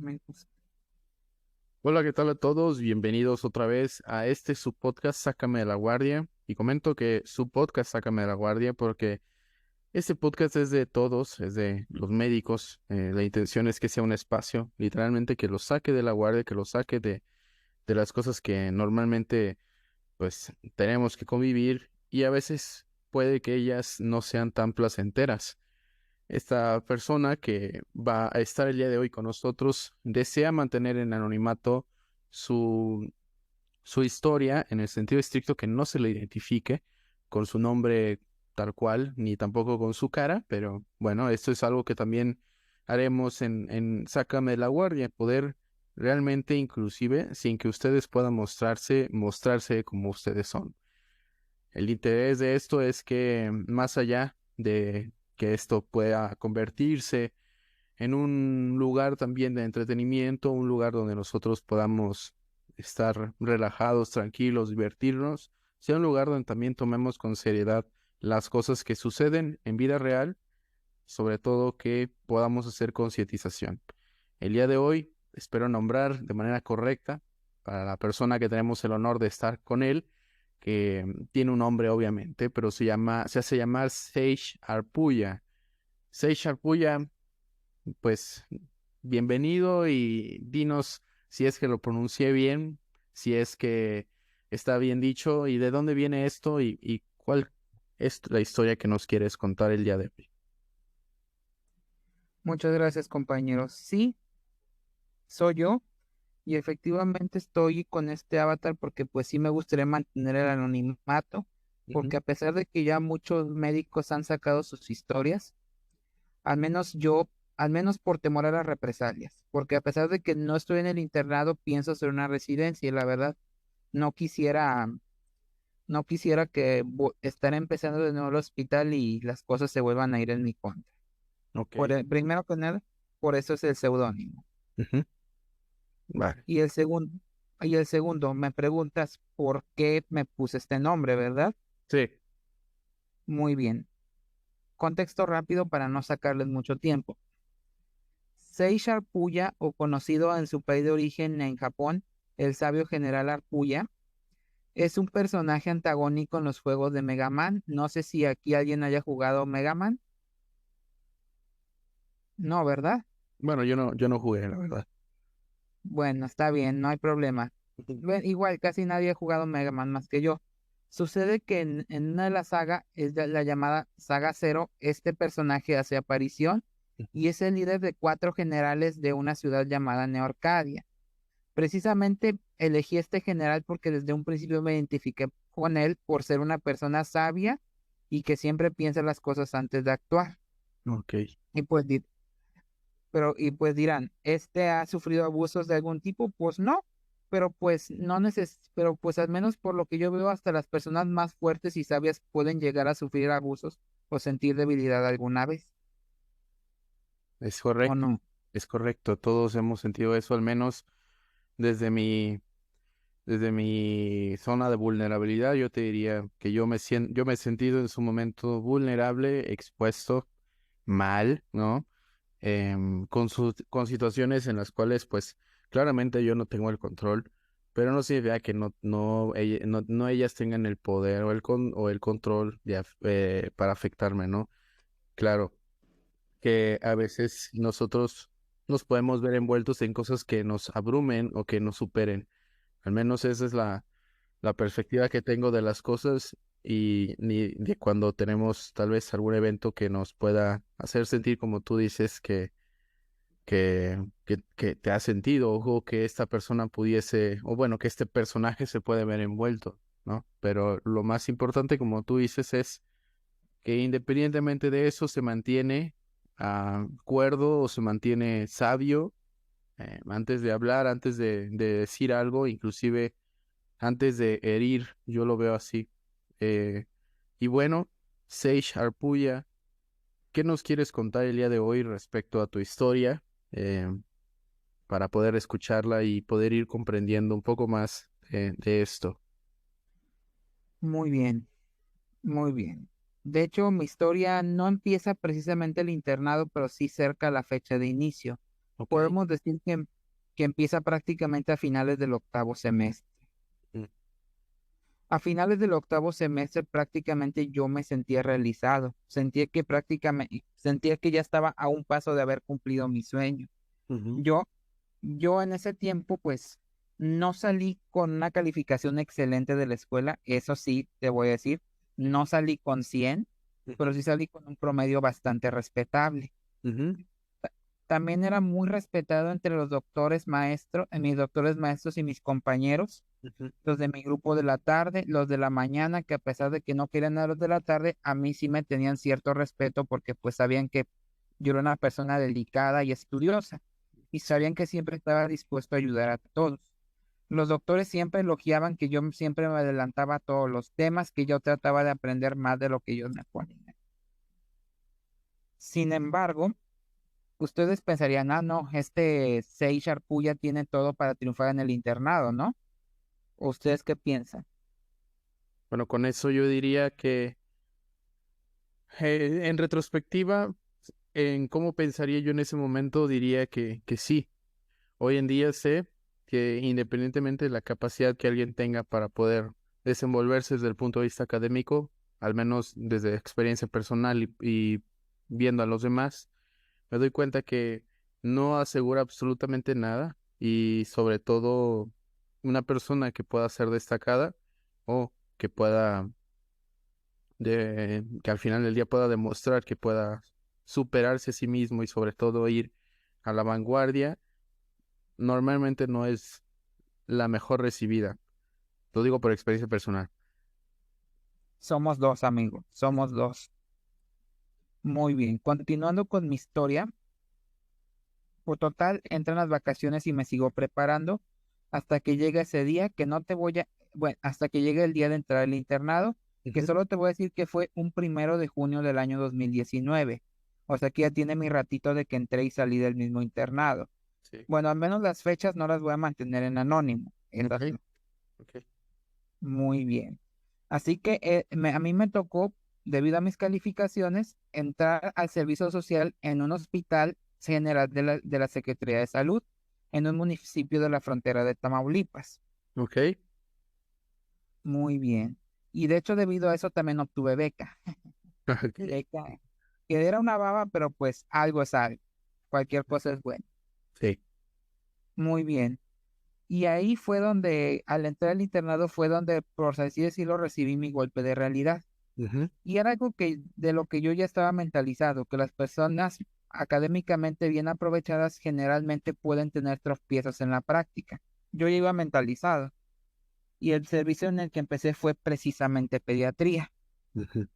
Me gusta. Hola, ¿qué tal a todos? Bienvenidos otra vez a este su podcast Sácame de la Guardia. Y comento que su podcast Sácame de la Guardia porque este podcast es de todos, es de los médicos. La intención es que sea un espacio, literalmente que los saque de la guardia, que los saque de las cosas que normalmente pues tenemos que convivir y a veces puede que ellas no sean tan placenteras. Esta persona que va a estar el día de hoy con nosotros desea mantener en anonimato su, su historia en el sentido estricto que no se le identifique con su nombre tal cual, ni tampoco con su cara, pero bueno, esto es algo que también haremos en Sácame de la Guardia, poder realmente inclusive, sin que ustedes puedan mostrarse como ustedes son. El interés de esto es que más allá de que esto pueda convertirse en un lugar también de entretenimiento, un lugar donde nosotros podamos estar relajados, tranquilos, divertirnos, sea un lugar donde también tomemos con seriedad las cosas que suceden en vida real, sobre todo que podamos hacer concientización. El día de hoy espero nombrar de manera correcta para la persona que tenemos el honor de estar con él, que tiene un nombre obviamente, pero se hace llamar Sage Arpuya. Sage Arpuya, pues bienvenido y dinos si es que lo pronuncié bien, si es que está bien dicho y de dónde viene esto y cuál es la historia que nos quieres contar el día de hoy. Muchas gracias, compañeros. Sí, soy yo y efectivamente estoy con este avatar porque pues sí me gustaría mantener el anonimato, Ujú. porque a pesar de que ya muchos médicos han sacado sus historias, al menos yo, al menos por temor a las represalias, porque a pesar de que no estoy en el internado, pienso hacer una residencia y la verdad no quisiera, no quisiera que estar empezando de nuevo el hospital y las cosas se vuelvan a ir en mi contra. Ok. Primero que nada, por eso es el seudónimo. Ujú. Vale. Y el segundo, me preguntas por qué me puse este nombre, ¿verdad? Sí. Muy bien. Contexto rápido para no sacarles mucho tiempo. Seishi Arpuya, o conocido en su país de origen en Japón, el sabio general Arpuya, es un personaje antagónico en los juegos de Mega Man. No sé si aquí alguien haya jugado Mega Man. No, ¿verdad? Bueno, yo no jugué, la verdad. Bueno, está bien, no hay problema. Ujú. Igual, casi nadie ha jugado Mega Man más que yo. Sucede que en una de las sagas, es la llamada Saga Cero, este personaje hace aparición y es el líder de 4 generales de una ciudad llamada Neorcadia. Precisamente elegí este general porque desde un principio me identifiqué con él por ser una persona sabia y que siempre piensa las cosas antes de actuar. Ok. Y pues y pues dirán, ¿este ha sufrido abusos de algún tipo? Pues no, pero pues al menos por lo que yo veo, hasta las personas más fuertes y sabias pueden llegar a sufrir abusos o sentir debilidad alguna vez, Es ¿o correcto. no? Es correcto. Todos hemos sentido eso, al menos desde mi zona de vulnerabilidad. Yo te diría que yo me he sentido en su momento vulnerable, expuesto, mal, ¿no? Con situaciones en las cuales, pues, claramente yo no tengo el control, pero no significa que no ellas tengan el poder o el control para afectarme, ¿no? Claro, que a veces nosotros nos podemos ver envueltos en cosas que nos abrumen o que nos superen. Al menos esa es la perspectiva que tengo de las cosas y ni de cuando tenemos tal vez algún evento que nos pueda hacer sentir como tú dices que te has sentido o que esta persona pudiese, o bueno, que este personaje se puede ver envuelto, ¿no? Pero lo más importante, como tú dices, es que independientemente de eso se mantiene cuerdo o se mantiene sabio antes de hablar, antes de decir algo, inclusive antes de herir, yo lo veo así. Eh, y bueno, Sage Arpuya, ¿qué nos quieres contar el día de hoy respecto a tu historia? Para poder escucharla y poder ir comprendiendo un poco más de esto. Muy bien, muy bien. De hecho, mi historia no empieza precisamente el internado, pero sí cerca a la fecha de inicio. Ok. Podemos decir que empieza prácticamente a finales del octavo semestre. Mm, A finales del octavo semestre prácticamente yo me sentía realizado, sentía que ya estaba a un paso de haber cumplido mi sueño. ujú, Yo, yo en ese tiempo pues no salí con una calificación excelente de la escuela, eso sí, te voy a decir, no salí con 100, ujú, pero sí salí con un promedio bastante respetable. ujú, También era muy respetado entre los doctores maestros, mis doctores maestros y mis compañeros, ujú. los de mi grupo de la tarde, los de la mañana, que a pesar de que no querían a los de la tarde, a mí sí me tenían cierto respeto porque pues sabían que yo era una persona delicada y estudiosa y sabían que siempre estaba dispuesto a ayudar a todos. Los doctores siempre elogiaban que yo siempre me adelantaba a todos los temas, que yo trataba de aprender más de lo que ellos me ponían. Sin embargo, ustedes pensarían, ah, no, este Seixar Puya tiene todo para triunfar en el internado, ¿no? ¿Ustedes qué piensan? Bueno, con eso yo diría que en retrospectiva, en cómo pensaría yo en ese momento, diría que sí. Hoy en día sé que independientemente de la capacidad que alguien tenga para poder desenvolverse desde el punto de vista académico, al menos desde experiencia personal y viendo a los demás, me doy cuenta que no asegura absolutamente nada y sobre todo una persona que pueda ser destacada o que pueda, que al final del día pueda demostrar que pueda superarse a sí mismo y sobre todo ir a la vanguardia, normalmente no es la mejor recibida. Lo digo por experiencia personal. Somos dos, amigos, somos dos. Muy bien, continuando con mi historia, por total, entran las vacaciones y me sigo preparando hasta que llega ese día que no te voy a, bueno, hasta que llegue el día de entrar al internado, que Ujú. solo te voy a decir que fue un 1 de junio del año 2019. O sea que ya tiene mi ratito de que entré y salí del mismo internado. Sí. Bueno, al menos las fechas no las voy a mantener en anónimo. Ok, Esas no. ok. Muy bien. Así que a mí me tocó, debido a mis calificaciones, entrar al servicio social en un hospital general de la Secretaría de Salud en un municipio de la frontera de Tamaulipas. Ok. Muy bien. Y de hecho, debido a eso también obtuve beca. Ok. Beca, que era una baba, pero pues algo es algo. Cualquier cosa es buena. Sí. Muy bien. Y ahí fue donde, al entrar al internado, fue donde, por así decirlo, recibí mi golpe de realidad. Ujú. Y era algo que de lo que yo ya estaba mentalizado, que las personas académicamente bien aprovechadas generalmente pueden tener tropiezos en la práctica. Yo ya iba mentalizado y el servicio en el que empecé fue precisamente pediatría, Ujú.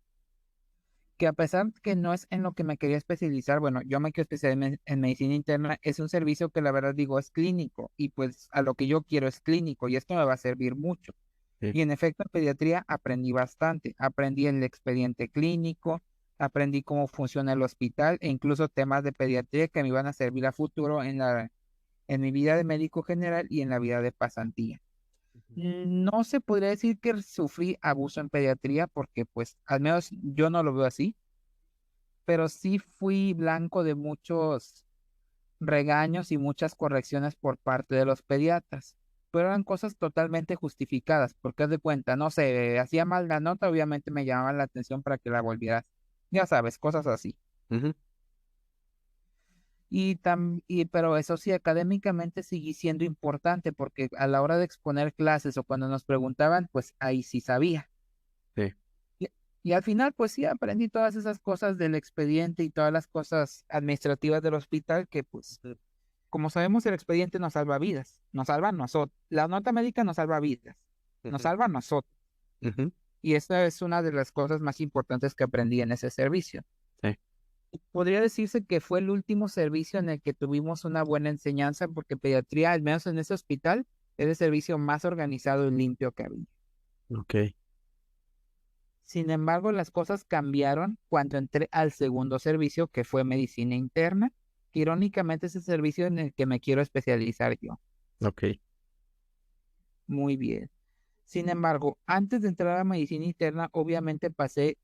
que a pesar que no es en lo que me quería especializar, bueno, yo me quiero especializar en medicina interna, es un servicio que la verdad digo es clínico y pues a lo que yo quiero es clínico y esto me va a servir mucho. Sí. Y en efecto, en pediatría aprendí bastante. Aprendí el expediente clínico, aprendí cómo funciona el hospital e incluso temas de pediatría que me iban a servir a futuro en mi vida de médico general y en la vida de pasantía. Ujú. No se podría decir que sufrí abuso en pediatría porque pues al menos yo no lo veo así, pero sí fui blanco de muchos regaños y muchas correcciones por parte de los pediatras, pero eran cosas totalmente justificadas, porque haz de cuenta, no sé, hacía mal la nota, obviamente me llamaban la atención para que la volvieras, ya sabes, cosas así. Ujú. Pero eso sí, académicamente seguí siendo importante, porque a la hora de exponer clases o cuando nos preguntaban, pues ahí sí sabía. Sí. Y, y al final, pues sí, aprendí todas esas cosas del expediente y todas las cosas administrativas del hospital que pues Ujú. como sabemos, el expediente nos salva vidas, nos salva a nosotros. La nota médica nos salva vidas, nos Ujú. salva a nosotros. Ujú. Y esta es una de las cosas más importantes que aprendí en ese servicio. Sí. Podría decirse que fue el último servicio en el que tuvimos una buena enseñanza, porque pediatría, al menos en ese hospital, es el servicio más organizado y limpio que había. Ok. Sin embargo, las cosas cambiaron cuando entré al segundo servicio, que fue medicina interna, que irónicamente es el servicio en el que me quiero especializar yo. Ok. Muy bien. Sin embargo, antes de entrar a medicina interna, obviamente pasé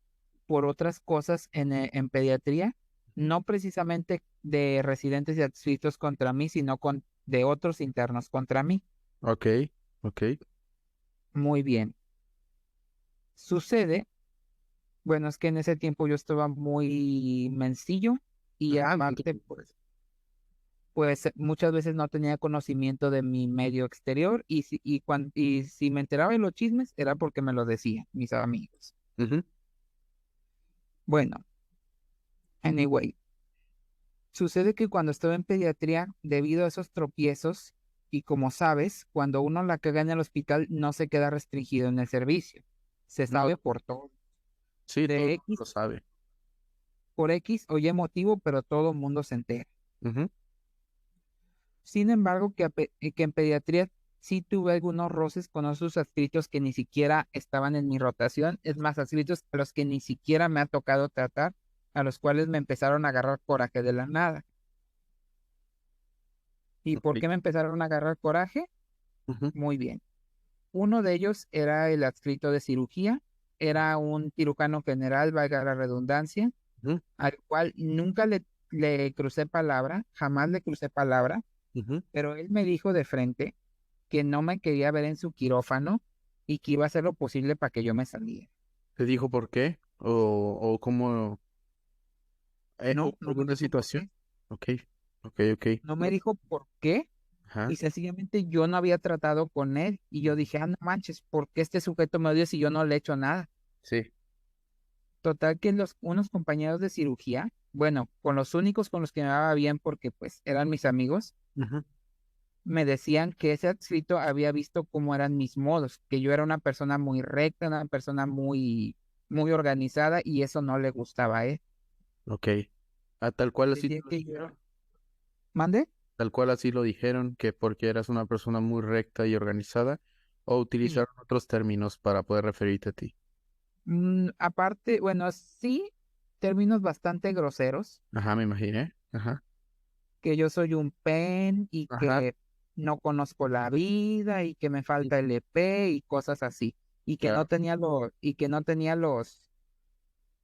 por otras cosas en pediatría no precisamente de residentes y adscritos contra mí, sino de otros internos contra mí. Ok, ok. Muy bien. Sucede, bueno, es que en ese tiempo yo estaba muy mencillo y Ajá, no te aparte, preocupes. pues muchas veces no tenía conocimiento de mi medio exterior y si me enteraba de los chismes era porque me lo decían mis amigos. Ujú. Bueno, anyway, sucede que cuando estaba en pediatría, debido a esos tropiezos, y como sabes, cuando uno la caga en el hospital no se queda restringido en el servicio, se No, sabe por todo, sí, todo de el mundo lo sabe. por X o Y motivo, pero todo el mundo se entera. Ujú. Sin embargo, que en pediatría sí tuve algunos roces con otros adscritos que ni siquiera estaban en mi rotación, es más, adscritos a los que ni siquiera me ha tocado tratar, a los cuales me empezaron a agarrar coraje de la nada. ¿Y por Ok. qué me empezaron a agarrar coraje? Ujú, Muy bien. Uno de ellos era el adscrito de cirugía, era un cirujano general, valga la redundancia, ujú, al cual nunca le crucé palabra, jamás le crucé palabra, ujú. pero él me dijo de frente que no me quería ver en su quirófano y que iba a hacer lo posible para que yo me saliera. ¿Te dijo por qué? O cómo? No, ¿Hubo no me alguna dijo por situación? qué, Ok, ok, ok. no me dijo por qué Ajá, y sencillamente yo no había tratado con él y yo dije, ah, no manches, ¿por qué este sujeto me odia si yo no le he hecho nada? sí. Total que unos compañeros de cirugía, bueno, con los únicos con los que me daba bien porque pues eran mis amigos, Ujú. me decían que ese adscrito había visto cómo eran mis modos, que yo era una persona muy recta, una persona muy organizada y eso no le gustaba a él. Ok. Ah, tal cual así te Decía lo que yo, dijeron. ¿mande? Tal cual así lo dijeron, que porque eras una persona muy recta y organizada, o Sí. utilizaron otros términos para poder referirte a ti. Aparte, bueno, sí, términos bastante groseros, Ajá, me imaginé. Ajá, que yo soy un pen y ajá, que no conozco la vida y que me sí, falta el EP y cosas así. Y que no claro. tenía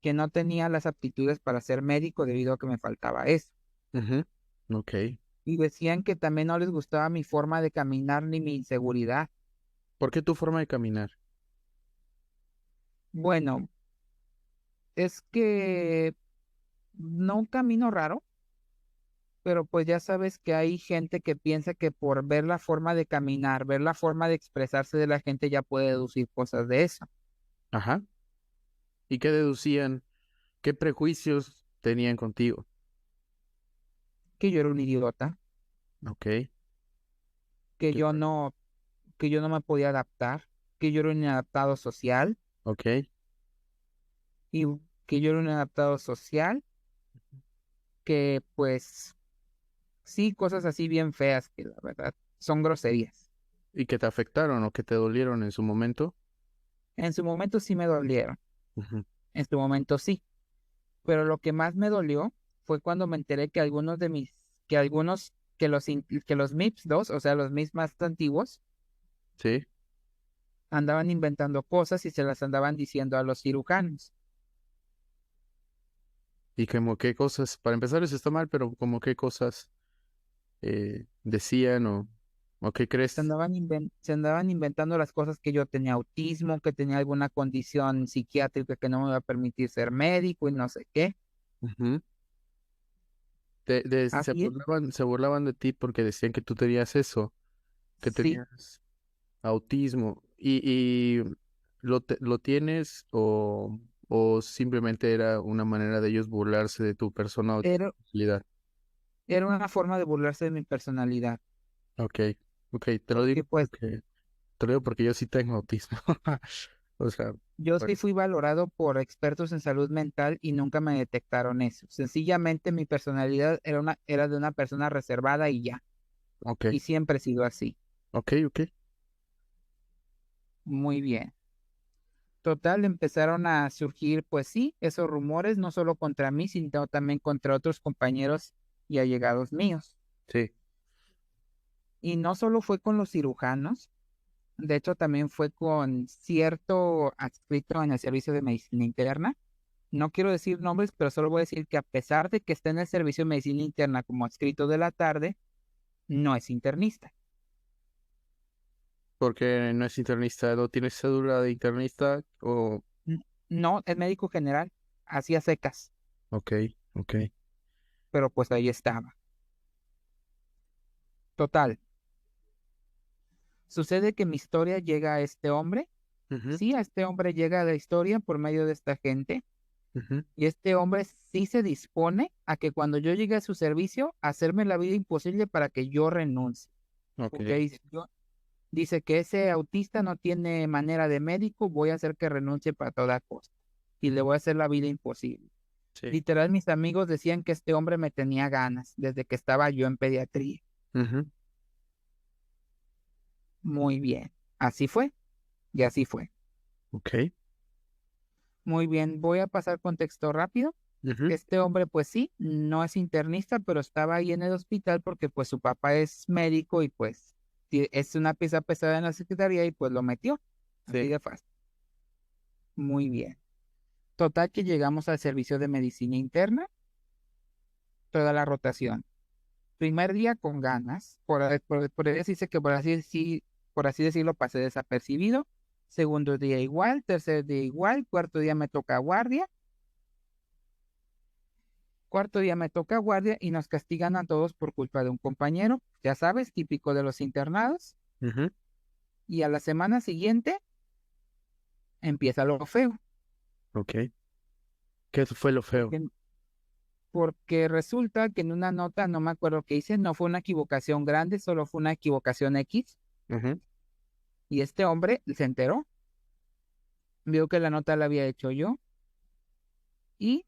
que no tenía las aptitudes para ser médico debido a que me faltaba eso. Ujú. Ok. Y decían que también no les gustaba mi forma de caminar ni mi inseguridad. ¿Por qué tu forma de caminar? Bueno, es que no camino raro, pero pues ya sabes que hay gente que piensa que por ver la forma de caminar, ver la forma de expresarse de la gente ya puede deducir cosas de eso. Ajá. ¿Y qué deducían? ¿Qué prejuicios tenían contigo? Que yo era un idiota, Ok. que ¿Qué yo fue? no, que yo no me podía adaptar, que yo era un inadaptado social Ok. y que yo era un inadaptado social, que pues sí, cosas así bien feas que la verdad son groserías. ¿Y que te afectaron o que te dolieron en su momento? En su momento sí me dolieron, Ujú. en su momento sí, pero lo que más me dolió fue cuando me enteré que que los MIPS 2, o sea, los MIPS más antiguos, Sí. andaban inventando cosas y se las andaban diciendo a los cirujanos. Y como qué cosas, para empezar eso está mal, pero como qué cosas decían o qué crees. Se andaban inventando las cosas que yo tenía autismo, que tenía alguna condición psiquiátrica que no me iba a permitir ser médico y no sé qué. Ujú. Así es. Se burlaban de ti porque decían que tú tenías eso, que Sí, tenías autismo. Y lo tienes o simplemente era una manera de ellos burlarse de tu persona o tu era, personalidad. era una forma de burlarse de mi personalidad, Ok, ok, porque pues te lo digo porque yo sí tengo autismo. O sea, yo bueno, sí fui valorado por expertos en salud mental y nunca me detectaron eso. Sencillamente mi personalidad era de una persona reservada y ya, ok, y siempre he sido así. ok, ok. Muy bien. Total, empezaron a surgir, pues sí, esos rumores, no solo contra mí, sino también contra otros compañeros y allegados míos. Sí. Y no solo fue con los cirujanos, de hecho también fue con cierto adscrito en el servicio de medicina interna, No quiero decir nombres, pero solo voy a decir que a pesar de que está en el servicio de medicina interna como adscrito de la tarde, no es internista. Porque no es internista, no tiene cédula de internista o... No, es médico general, hacía secas, Ok, ok. pero pues ahí estaba. Total, sucede que mi historia llega a este hombre. Ujú, Sí, a este hombre llega a la historia por medio de esta gente. ujú, Y este hombre sí se dispone a que cuando yo llegue a su servicio, hacerme la vida imposible para que yo renuncie. ok, Porque dice que ese autista no tiene manera de médico, voy a hacer que renuncie para toda costa. Y le voy a hacer la vida imposible. sí. Literal, mis amigos decían que este hombre me tenía ganas desde que estaba yo en pediatría. Ujú, Muy bien. Así fue. Y así fue. ok. Muy bien. Voy a pasar contexto rápido. Ujú, Este hombre, pues sí, no es internista, pero estaba ahí en el hospital porque pues su papá es médico y pues es una pieza pesada en la secretaría y pues lo metió. Así sí. de fácil. Muy bien. Total que llegamos al servicio de medicina interna, toda la rotación. Primer día con ganas, por decirse que por así decirlo, pasé desapercibido. Segundo día igual, tercer día igual, cuarto día me toca guardia. Cuarto día me toca guardia y nos castigan a todos por culpa de un compañero, ya sabes, típico de los internados. Ujú, Y a la semana siguiente empieza lo feo, ok. ¿Qué fue lo feo? porque, porque resulta que en una nota, no me acuerdo qué hice, no fue una equivocación grande, solo fue una equivocación X. Ujú, Y este hombre se enteró, vio que la nota la había hecho yo y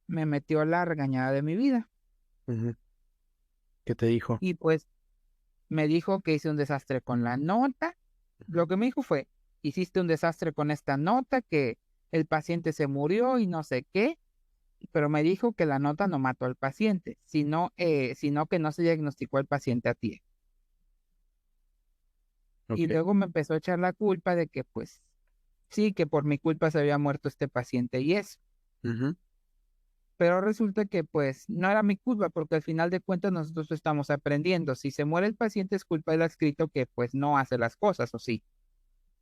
me metió la regañada de mi vida. ujú. ¿Qué te dijo? Y pues me dijo que hice un desastre con la nota. Lo que me dijo fue, hiciste un desastre con esta nota, que el paciente se murió y no sé qué, pero me dijo que la nota no mató al paciente, sino que no se diagnosticó al paciente a tiempo. Y Ok. luego me empezó a echar la culpa de que pues sí, que por mi culpa se había muerto este paciente y eso. Ujú, Pero resulta que pues no era mi culpa porque al final de cuentas nosotros estamos aprendiendo. Si se muere el paciente es culpa del adscrito que pues no hace las cosas, ¿o sí?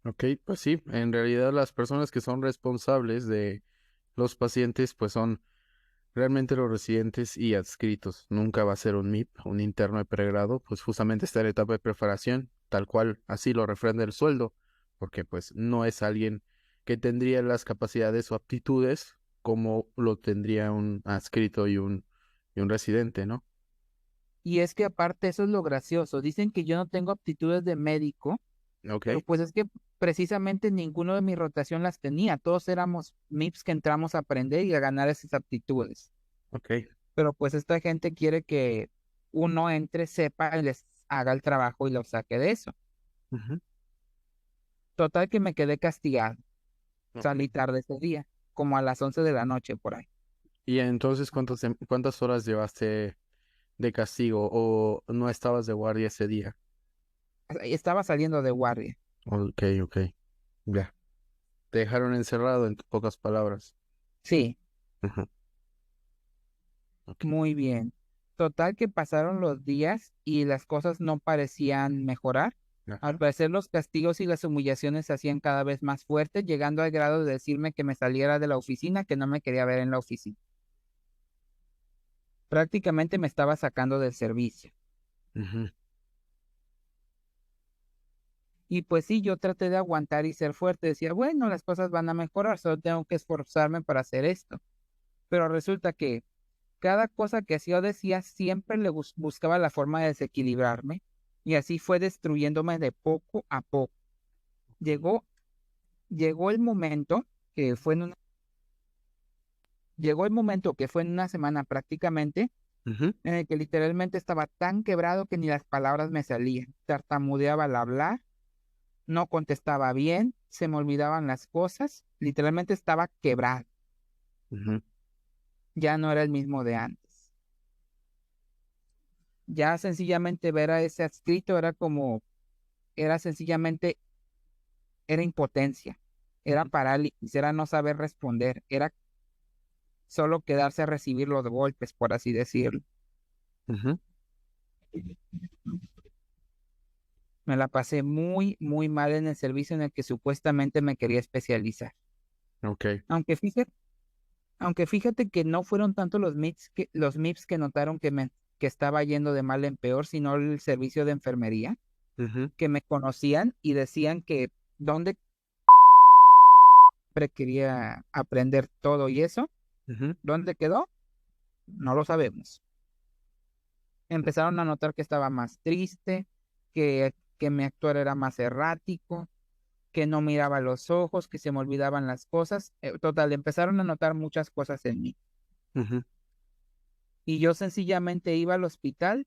ok, pues sí, en realidad las personas que son responsables de los pacientes, pues son realmente los residentes y adscritos. Nunca va a ser un MIP, un interno de pregrado, pues justamente está en la etapa de preparación, tal cual así lo refrenda el sueldo, porque pues no es alguien que tendría las capacidades o aptitudes como lo tendría un adscrito y un residente, ¿no? Y es que aparte eso es lo gracioso. Dicen que yo no tengo aptitudes de médico, pero Ok, pues es que precisamente ninguno de mi rotación las tenía. Todos éramos MIPS que entramos a aprender y a ganar esas aptitudes. ok. Pero pues esta gente quiere que uno entre, sepa y les haga el trabajo y lo saque de eso. Ujú, Total que me quedé castigado. ok. Salí tarde ese día, como a las 11 de la noche por ahí. Y entonces, ¿cuántas horas llevaste de castigo o no estabas de guardia ese día? Estaba saliendo de guardia. Ok, ok, ya. Te dejaron encerrado en pocas palabras. Sí, Ujú, ok. muy bien. Total que pasaron los días y las cosas no parecían mejorar. Al Ajá. parecer los castigos y las humillaciones se hacían cada vez más fuertes, llegando al grado de decirme que me saliera de la oficina, que no me quería ver en la oficina. Prácticamente me estaba sacando del servicio. Ujú, Y pues sí, yo traté de aguantar y ser fuerte. Decía, bueno, las cosas van a mejorar, solo tengo que esforzarme para hacer esto. Pero resulta que cada cosa que hacía o decía siempre buscaba la forma de desequilibrarme y así fue destruyéndome de poco a poco. Llegó, llegó el momento que fue en una, llegó el momento que fue en una semana prácticamente ujú, en el que literalmente estaba tan quebrado que ni las palabras me salían. Tartamudeaba al hablar, no contestaba bien, se me olvidaban las cosas, literalmente estaba quebrado, ujú, ya no era el mismo de antes. Ya sencillamente ver a ese adscrito era sencillamente, era impotencia, era parálisis, era no saber responder, era solo quedarse a recibir los golpes, por así decirlo. Ujú. Me la pasé muy, muy mal en el servicio en el que supuestamente me quería especializar. Ok. Aunque fíjate, aunque fíjate que no fueron tanto los MIPS que notaron que estaba yendo de mal en peor, sino el servicio de enfermería, Ujú, que me conocían y decían que dónde quería aprender todo y eso, ujú. ¿dónde quedó? No lo sabemos. Empezaron a notar que estaba más triste, que mi actuar era más errático, que no miraba los ojos, que se me olvidaban las cosas. Total, empezaron a notar muchas cosas en mí. Ujú. Y yo sencillamente iba al hospital,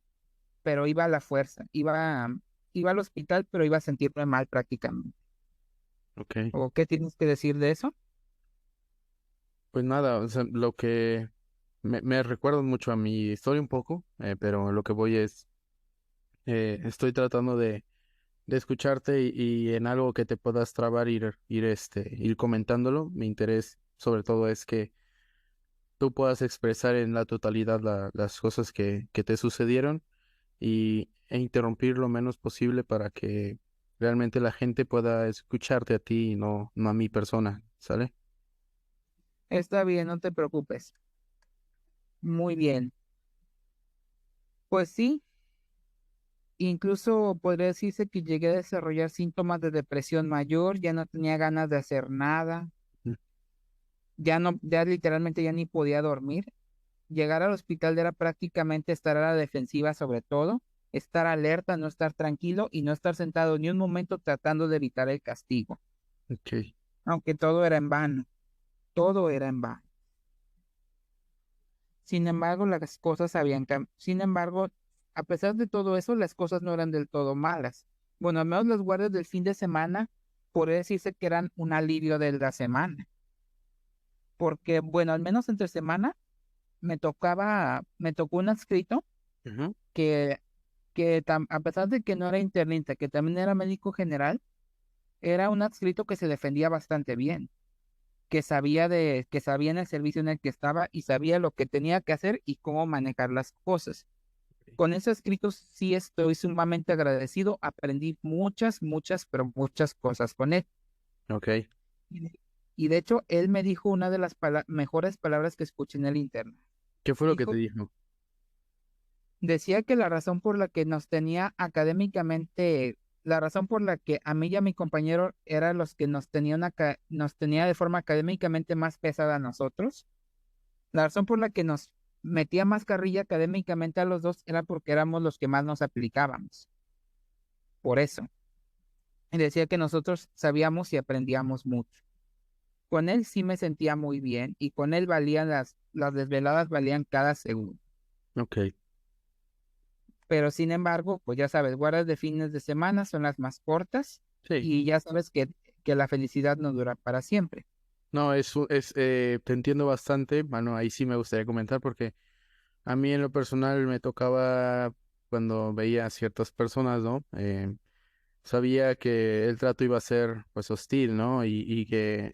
pero iba a la fuerza. Iba al hospital, pero iba a sentirme mal prácticamente. Ok. ¿O qué tienes que decir de eso? Pues nada, o sea, lo que me recuerda mucho a mi historia un poco, pero lo que voy es, estoy tratando de escucharte y en algo que te puedas trabar, ir comentándolo. Mi interés sobre todo es que tú puedas expresar en la totalidad las cosas que te sucedieron e interrumpir lo menos posible para que realmente la gente pueda escucharte a ti y no a mi persona, ¿sale? Está bien, no te preocupes. Muy bien. Pues sí, incluso podría decirse que llegué a desarrollar síntomas de depresión mayor, ya no tenía ganas de hacer nada, Mm. ya no, ya literalmente ya ni podía dormir. Llegar al hospital era prácticamente estar a la defensiva sobre todo, estar alerta, no estar tranquilo y no estar sentado ni un momento tratando de evitar el castigo, Ok. aunque todo era en vano, todo era en vano. Sin embargo, las cosas habían cambiado. Sin embargo, a pesar de todo eso, las cosas no eran del todo malas. Bueno, al menos las guardias del fin de semana, podría decirse que eran un alivio de la semana, porque bueno, al menos entre semana me tocó un adscrito Ujú. que, a pesar de que no era internista, que también era médico general, era un adscrito que se defendía bastante bien, que sabía en el servicio en el que estaba y sabía lo que tenía que hacer y cómo manejar las cosas. Con ese escrito sí estoy sumamente agradecido. Aprendí muchas, muchas, pero muchas cosas con él. Ok. Y de hecho, él me dijo una de las mejores palabras que escuché en el internet. ¿Qué fue lo que te Dijo, dijo? decía que la razón por la que nos tenía académicamente, la razón por la que a mí y a mi compañero era los que nos tenía de forma académicamente más pesada a nosotros, la razón por la que nos metía más carrilla académicamente a los dos era porque éramos los que más nos aplicábamos. Por eso. Y decía que nosotros sabíamos y aprendíamos mucho. Con él sí me sentía muy bien y con él valían las desveladas valían cada segundo. Ok. Pero sin embargo, pues ya sabes, guardas de fines de semana son las más cortas Sí. y ya sabes que la felicidad no dura para siempre. No, te entiendo bastante. Bueno, ahí sí me gustaría comentar porque a mí en lo personal me tocaba cuando veía a ciertas personas, ¿no? Sabía que el trato iba a ser pues hostil, ¿no? Y que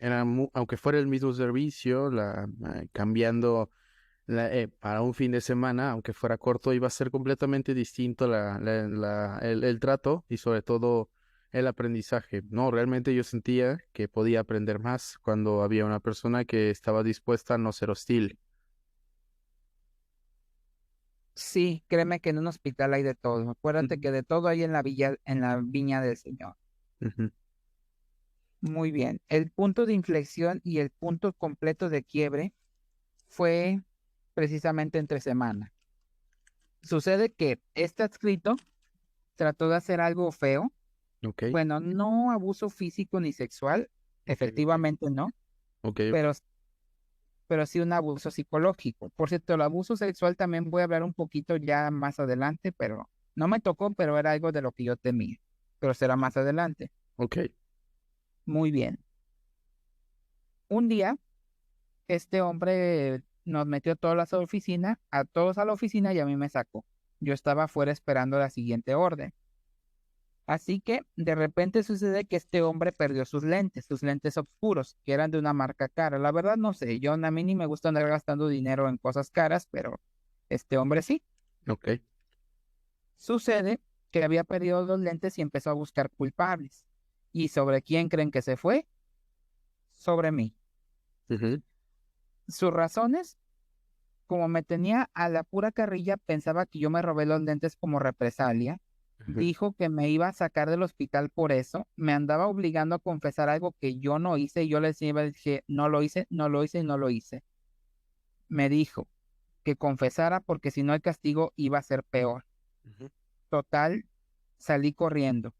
aunque fuera el mismo servicio, cambiando para un fin de semana, aunque fuera corto, iba a ser completamente distinto el trato y sobre todo el aprendizaje. No, realmente yo sentía que podía aprender más cuando había una persona que estaba dispuesta a no ser hostil. Sí, créeme que en un hospital hay de todo. Acuérdate Ujú, que de todo hay en la viña del Señor. ujú. Muy bien. El punto de inflexión y el punto completo de quiebre fue precisamente entre semana. Sucede que este adscrito trató de hacer algo feo. Ok, Bueno, no abuso físico ni sexual, ok, ok, efectivamente no, ok, ok. pero, pero sí un abuso psicológico. Por cierto, el abuso sexual también voy a hablar un poquito ya más adelante, pero no me tocó, pero era algo de lo que yo temía. Pero será más adelante. Ok. Muy bien. Un día, este hombre nos metió a todos a la oficina y a mí me sacó. Yo estaba afuera esperando la siguiente orden. Así que de repente sucede que este hombre perdió sus lentes oscuros, que eran de una marca cara. La verdad no sé, a mí ni me gusta andar gastando dinero en cosas caras, pero este hombre sí. Ok. Sucede que había perdido los lentes y empezó a buscar culpables. ¿Y sobre quién creen que se fue? Sobre mí. Ujú, Sus razones, como me tenía a la pura carrilla, pensaba que yo me robé los lentes como represalia. ujú. Dijo que me iba a sacar del hospital por eso. Me andaba obligando a confesar algo que yo no hice. Y yo le dije, no lo hice, no lo hice y no lo hice. Me dijo que confesara porque si no el castigo iba a ser peor. Ujú. Total, salí corriendo.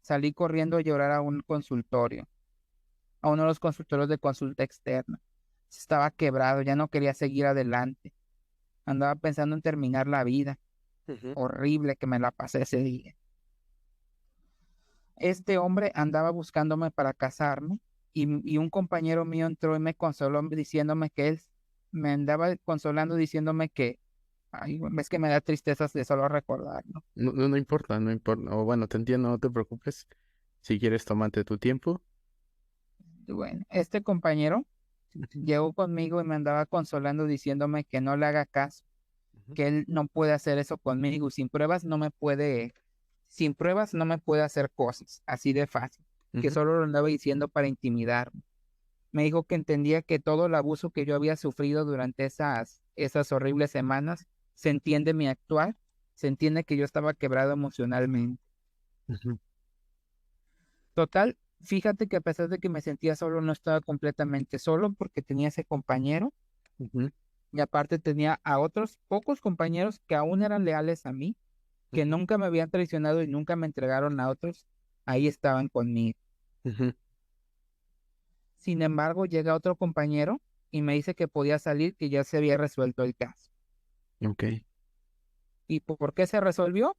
Salí corriendo a llorar a un consultorio, a uno de los consultorios de consulta externa. Estaba quebrado, ya no quería seguir adelante. Andaba pensando en terminar la vida. Ujú. Horrible que me la pasé ese día. Este hombre andaba buscándome para casarme y un compañero mío entró y me consoló diciéndome que él me andaba consolando diciéndome que, ay, es que me da tristeza de solo recordarlo. No, no, no importa, no importa. O bueno, te entiendo, no te preocupes. Si quieres, tómate tu tiempo. Bueno, este compañero Ujú, llegó conmigo y me andaba consolando diciéndome que no le haga caso, ujú, que él no puede hacer eso conmigo, sin pruebas no me puede hacer cosas, así de fácil, que ujú. solo lo andaba diciendo para intimidarme. Me dijo que entendía que todo el abuso que yo había sufrido durante esas horribles semanas, se entiende mi actuar, se entiende que yo estaba quebrado emocionalmente. Ujú, Total, fíjate que a pesar de que me sentía solo, no estaba completamente solo porque tenía ese compañero ujú, y aparte tenía a otros pocos compañeros que aún eran leales a mí, que ujú, nunca me habían traicionado y nunca me entregaron a otros, ahí estaban conmigo. ujú. Sin embargo, llega otro compañero y me dice que podía salir, que ya se había resuelto el caso. Ok. ¿Y por qué se resolvió?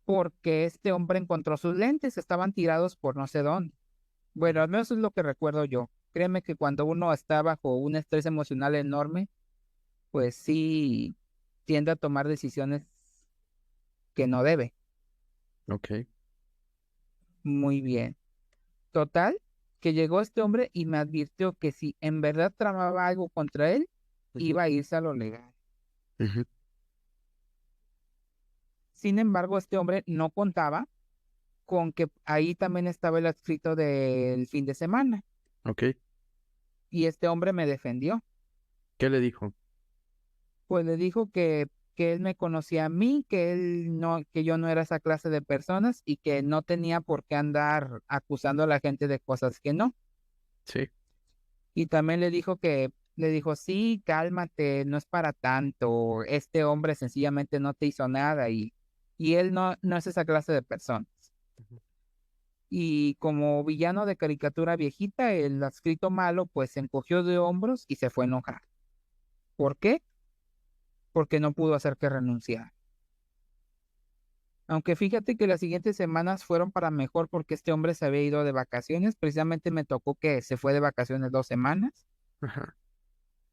Porque este hombre encontró sus lentes, estaban tirados por no sé dónde. Bueno, Ujú. al menos es lo que recuerdo yo. Créeme que cuando uno está bajo un estrés emocional enorme, pues sí tiende a tomar decisiones que no debe. Ok. Muy bien. Total, que llegó este hombre y me advirtió que si en verdad tramaba algo contra él, Ujú, iba a irse a lo legal. ujú. Sin embargo, este hombre no contaba con que ahí también estaba el adscrito del fin de semana. Ok. Y este hombre me defendió. ¿Qué le dijo? Pues le dijo que él me conocía a mí, que yo no era esa clase de personas y que no tenía por qué andar acusando a la gente de cosas que no. Sí. Y también le dijo, sí, cálmate, no es para tanto, este hombre sencillamente no te hizo nada y él no es esa clase de personas. Ujú. Y como villano de caricatura viejita, el adscrito malo pues se encogió de hombros y se fue a enojar. ¿Por qué? Porque no pudo hacer que renunciara. Aunque fíjate que las siguientes semanas fueron para mejor porque este hombre se había ido de vacaciones, precisamente me tocó que se fue de vacaciones 2 semanas Ajá.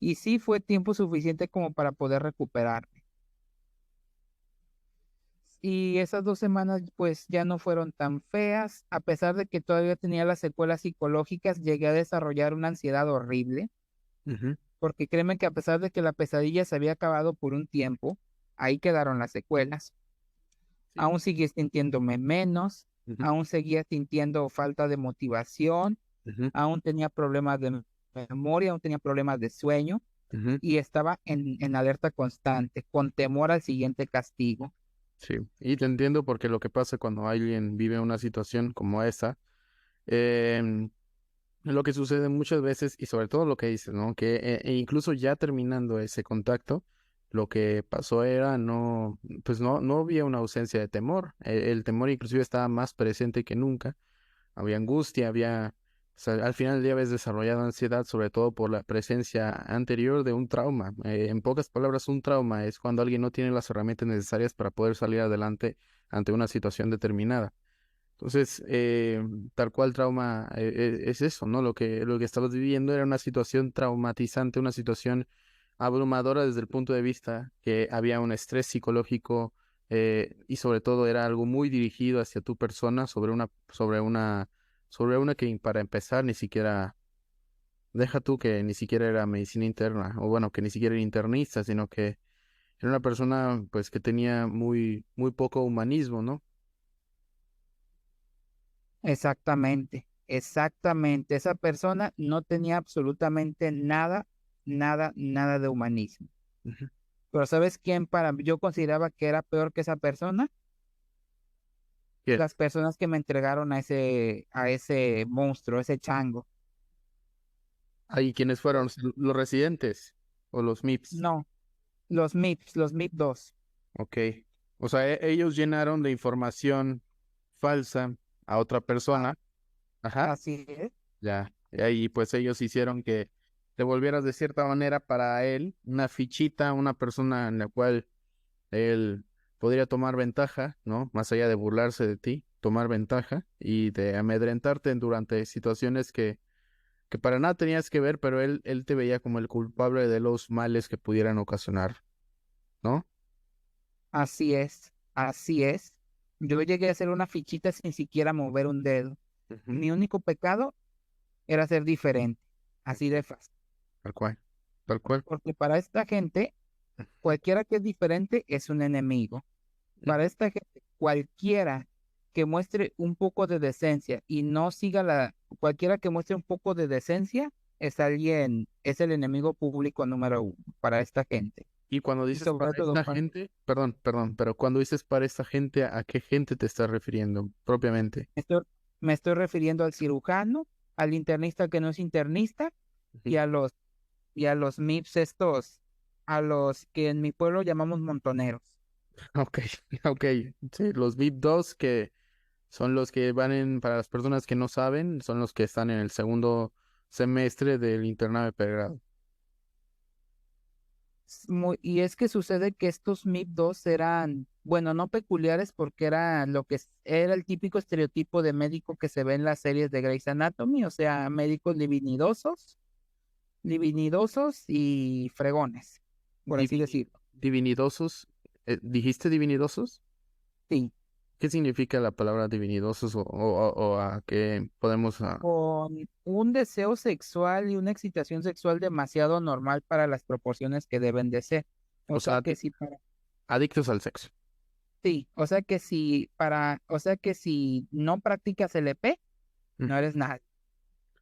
y sí fue tiempo suficiente como para poder recuperarme. Y esas 2 semanas pues ya no fueron tan feas, a pesar de que todavía tenía las secuelas psicológicas, llegué a desarrollar una ansiedad horrible, Ujú. porque créeme que a pesar de que la pesadilla se había acabado por un tiempo, ahí quedaron las secuelas. Sí. Aún seguía sintiéndome menos, Ujú, aún seguía sintiendo falta de motivación, ujú, aún tenía problemas de memoria, aún tenía problemas de sueño ujú. y estaba en alerta constante, con temor al siguiente castigo. Sí. Y te entiendo porque lo que pasa cuando alguien vive una situación como esa, em, lo que sucede muchas veces, y sobre todo lo que dices, ¿no? Que incluso ya terminando ese contacto, lo que pasó era pues no había una ausencia de temor. El temor inclusive estaba más presente que nunca. Había angustia, o sea, al final del día habías desarrollado ansiedad, sobre todo por la presencia anterior de un trauma. En pocas palabras, un trauma es cuando alguien no tiene las herramientas necesarias para poder salir adelante ante una situación determinada. Entonces, tal cual trauma es eso, ¿no? Lo que estabas viviendo era una situación traumatizante, una situación abrumadora desde el punto de vista que había un estrés psicológico y sobre todo era algo muy dirigido hacia tu persona sobre una que para empezar ni siquiera, deja tú que ni siquiera era medicina interna, o bueno, que ni siquiera era internista, sino que era una persona pues que tenía muy, muy poco humanismo, ¿no? Exactamente, exactamente. Esa persona no tenía absolutamente nada, nada, nada de humanismo. Ujú. Pero ¿sabes quién para yo consideraba que era peor que esa persona? ¿Quién? Las personas que me entregaron a ese monstruo, ese chango. Ahí, ¿quiénes fueron? ¿Los residentes o los MIPS? No, los MIP 2. Ok. O sea, ellos llenaron de información falsa a otra persona. Ajá. Así es. Ya. Y ahí pues ellos hicieron que te volvieras de cierta manera para él una fichita, una persona en la cual él podría tomar ventaja, ¿no? Más allá de burlarse de ti, tomar ventaja y de amedrentarte durante situaciones que para nada tenías que ver, pero él te veía como el culpable de los males que pudieran ocasionar, ¿no? Así es, así es. Yo llegué a hacer una fichita sin siquiera mover un dedo. Ujú. Mi único pecado era ser diferente, así de fácil. Tal cual, tal cual. Porque para esta gente, cualquiera que es diferente es un enemigo. Para esta gente, cualquiera que muestre un poco de decencia y no siga cualquiera que muestre un poco de decencia es el enemigo público número uno para esta gente. Y cuando Y dices sobre para todo, esta gente, perdón, pero cuando dices para esta gente, ¿a qué gente te estás refiriendo propiamente? estoy, me estoy refiriendo al cirujano, al internista que no es internista Ujú. y y a los MIPS estos, a los que en mi pueblo llamamos montoneros. Ok, ok. Sí, los VIP 2 que son los que para las personas que no saben, son los que están en el segundo semestre del internado de pregrado. Y es que sucede que estos MIP 2 eran, bueno, no peculiares porque era era el típico estereotipo de médico que se ve en las series de Grey's Anatomy, o sea, médicos divinidosos y fregones, por así Divini- decirlo. divinidosos, ¿dijiste divinidosos? Sí, ¿Qué significa la palabra divinidosos o a qué podemos... con un deseo sexual y una excitación sexual demasiado normal para las proporciones que deben de ser. o O sea sea, que si para, adictos al sexo? sí, o sea que si no practicas el EP, no Ujú. eres nada.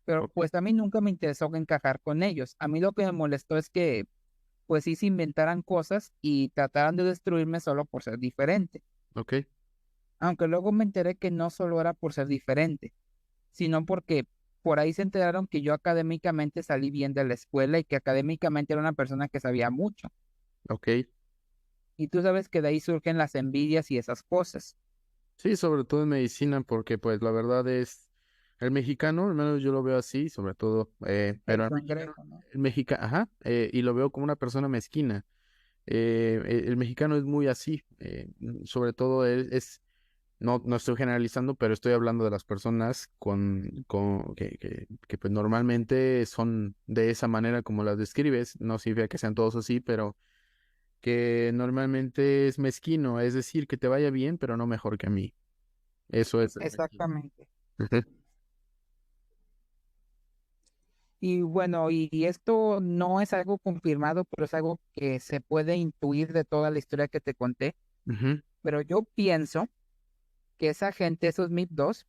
Pero Ok, pues a mí nunca me interesó encajar con ellos. A mí lo que me molestó es que pues sí se inventaran cosas y trataran de destruirme solo por ser diferente. ok, Aunque luego me enteré que no solo era por ser diferente, sino porque por ahí se enteraron que yo académicamente salí bien de la escuela y que académicamente era una persona que sabía mucho. ok. Y tú sabes que de ahí surgen las envidias y esas cosas. Sí, sobre todo en medicina, porque pues la verdad es, el mexicano, al menos yo lo veo así, sobre todo, El pero cangrejo, ¿no? el mexicano, ajá, y lo veo como una persona mezquina. El mexicano es muy así, sobre todo no estoy generalizando, pero estoy hablando de las personas que pues normalmente son de esa manera como las describes, no significa que sean todos así, pero que normalmente es mezquino, es decir, que te vaya bien, pero no mejor que a mí. Eso es el mezquino. Exactamente. Ujú, Y bueno, y esto no es algo confirmado, pero es algo que se puede intuir de toda la historia que te conté. ujú. Pero yo pienso que esa gente, esos MIP 2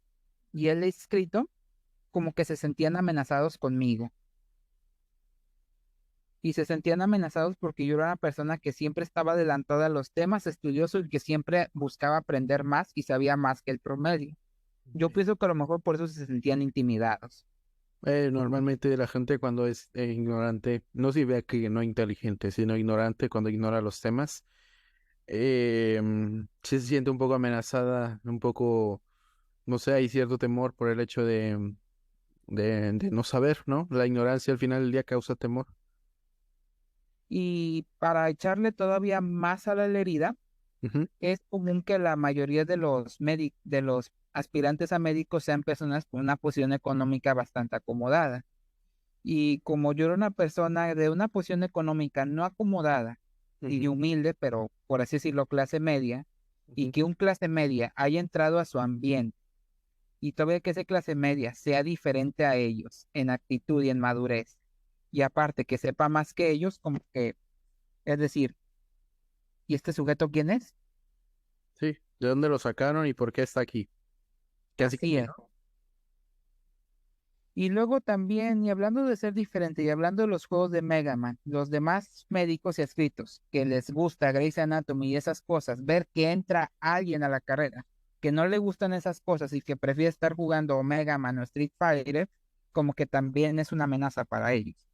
y el escrito, como que se sentían amenazados conmigo. Y se sentían amenazados porque yo era una persona que siempre estaba adelantada a los temas estudiosos y que siempre buscaba aprender más y sabía más que el promedio. Yo pienso que a lo mejor por eso se sentían intimidados. Normalmente la gente cuando es ignorante, no significa que no inteligente, sino ignorante cuando ignora los temas, sí se siente un poco amenazada, un poco, no sé, hay cierto temor por el hecho de no saber, ¿no? La ignorancia al final del día causa temor. Y para echarle todavía más a la herida, Ujú, es común que la mayoría de de los aspirantes a médicos sean personas con una posición económica bastante acomodada. Y como yo era una persona de una posición económica no acomodada ujú. y humilde, pero por así decirlo, clase media, y que un clase media haya entrado a su ambiente y todavía que esa clase media sea diferente a ellos en actitud y en madurez, y aparte que sepa más que ellos, como que, es decir, ¿y este sujeto quién es? Sí, ¿de dónde lo sacaron y por qué está aquí? Casi, Así casi, es. ¿no? Y luego también, y hablando de ser diferente, y hablando de los juegos de Mega Man, los demás médicos y escritos que les gusta Grey's Anatomy y esas cosas, ver que entra alguien a la carrera, que no le gustan esas cosas y que prefiere estar jugando o Mega Man o Street Fighter, como que también es una amenaza para ellos.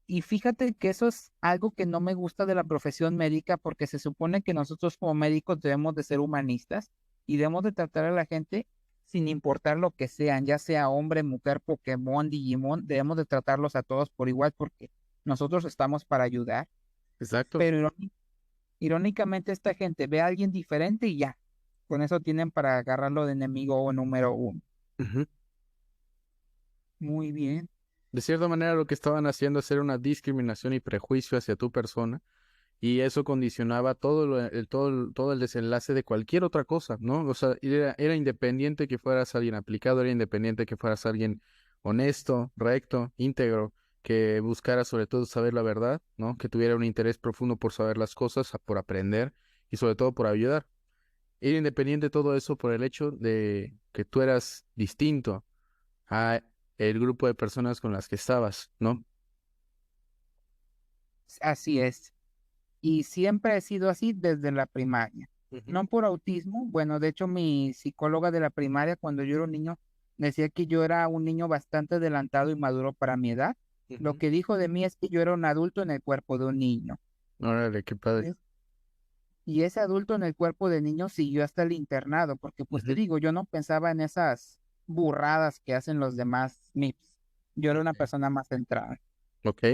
Y fíjate que eso es algo que no me gusta de la profesión médica porque se supone que nosotros como médicos debemos de ser humanistas y debemos de tratar a la gente sin importar lo que sean, ya sea hombre, mujer, Pokémon, Digimon, debemos de tratarlos a todos por igual porque nosotros estamos para ayudar. Exacto. Pero irónicamente esta gente ve a alguien diferente y ya, con eso tienen para agarrarlo de enemigo número uno. Ujú. Muy bien. De cierta manera lo que estaban haciendo es hacer una discriminación y prejuicio hacia tu persona y eso condicionaba todo el desenlace de cualquier otra cosa, ¿no? O sea, era independiente que fueras alguien aplicado, era independiente que fueras alguien honesto, recto, íntegro, que buscara sobre todo saber la verdad, ¿no? Que tuviera un interés profundo por saber las cosas, por aprender y sobre todo por ayudar. Era independiente todo eso por el hecho de que tú eras distinto a el grupo de personas con las que estabas, ¿no? Así es. Y siempre he sido así desde la primaria. Ujú, No por autismo, bueno, de hecho mi psicóloga de la primaria cuando yo era un niño decía que yo era un niño bastante adelantado y maduro para mi edad. Lo ujú. que dijo de mí es que yo era un adulto en el cuerpo de un niño. Órale, qué padre. ¿Ves? Y ese adulto en el cuerpo de niño siguió hasta el internado, porque pues te Ujú. digo, yo no pensaba en esas burradas que hacen los demás MIPS. Yo era una Ok. persona más centrada. Ok.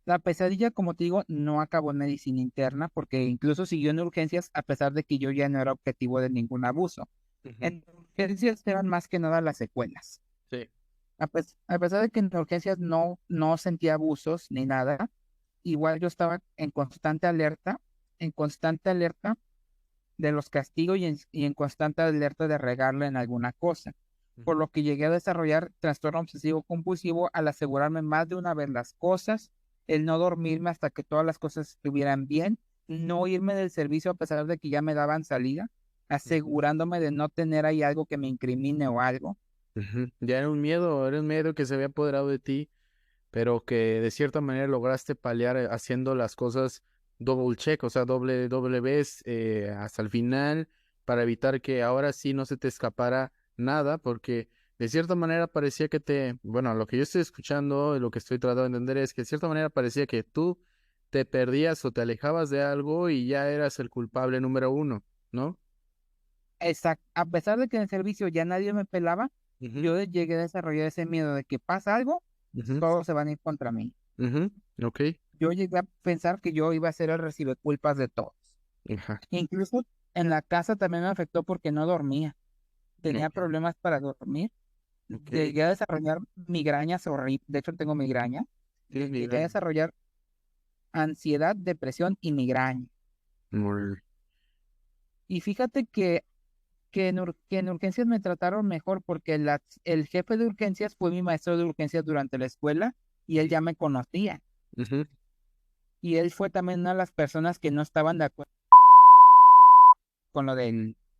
La pesadilla, como te digo, no acabó en medicina interna porque incluso siguió en urgencias a pesar de que yo ya no era objetivo de ningún abuso. Ujú. En urgencias eran más que nada las secuelas. Sí. A pesar de que en urgencias no sentía abusos ni nada, igual yo estaba en constante alerta de los castigos y en constante alerta de regarle en alguna cosa, por Ujú. lo que llegué a desarrollar trastorno obsesivo compulsivo al asegurarme más de una vez las cosas, el no dormirme hasta que todas las cosas estuvieran bien, no irme del servicio a pesar de que ya me daban salida, Ujú. asegurándome de no tener ahí algo que me incrimine o algo. Ujú. Ya era un miedo que se había apoderado de ti, pero que de cierta manera lograste paliar haciendo las cosas double check, o sea, doble vez hasta el final, para evitar que ahora sí no se te escapara nada, porque de cierta manera parecía que bueno, lo que yo estoy escuchando y lo que estoy tratando de entender es que de cierta manera parecía que tú te perdías o te alejabas de algo y ya eras el culpable número uno, ¿no? A pesar de que en el servicio ya nadie me pelaba, Ujú, yo llegué a desarrollar ese miedo de que pasa algo, ujú, todos se van a ir contra mí. ujú. Ok. Yo llegué a pensar que yo iba a ser el recibe culpas de todos. Ajá. Incluso en la casa también me afectó porque no dormía. Tenía Ok. problemas para dormir. Ok. Llegué a desarrollar migrañas horribles. De hecho, tengo migraña. Tienes Llegué a migraña. desarrollar ansiedad, depresión y migraña. Muy Y fíjate que en urgencias me trataron mejor porque el jefe de urgencias fue mi maestro de urgencias durante la escuela y él bien. ya me conocía. Ujú. Y él fue también una de las personas que no estaban de acuerdo con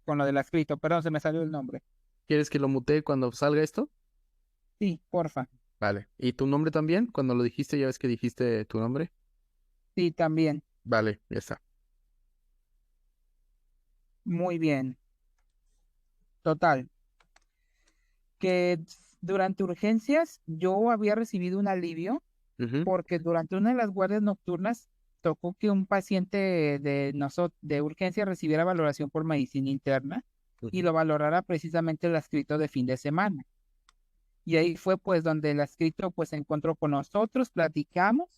con lo del escrito. Perdón, se me salió el nombre. ¿Quieres que lo mutee cuando salga esto? Sí, porfa. Vale. ¿Y tu nombre también? Cuando lo dijiste, ya ves que dijiste tu nombre. Sí, también. Vale, ya está. Muy bien. Total. Que durante urgencias yo había recibido un alivio Ujú, porque durante una de las guardias nocturnas tocó que un paciente de urgencia recibiera valoración por medicina interna y ujú, lo valorara precisamente el escrito de fin de semana. Y ahí fue pues donde el escrito pues se encontró con nosotros, platicamos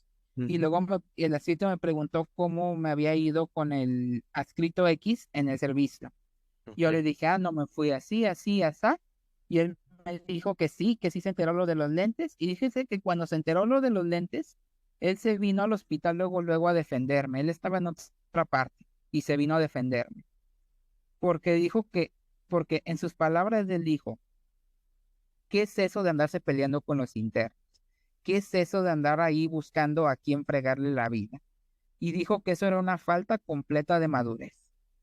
y ujú. luego el escrito me preguntó cómo me había ido con el adscrito X en el servicio. Yo Ok. le dije, no, me fui así, así, así. Y él me dijo que sí se enteró lo de los lentes. Y fíjese que cuando se enteró lo de los lentes, él se vino al hospital luego a defenderme. Él estaba en otra parte y se vino a defenderme. porque porque en sus palabras él dijo, ¿qué es eso de andarse peleando con los internos? ¿Qué es eso de andar ahí buscando a quién fregarle la vida? Y dijo que eso era una falta completa de madurez.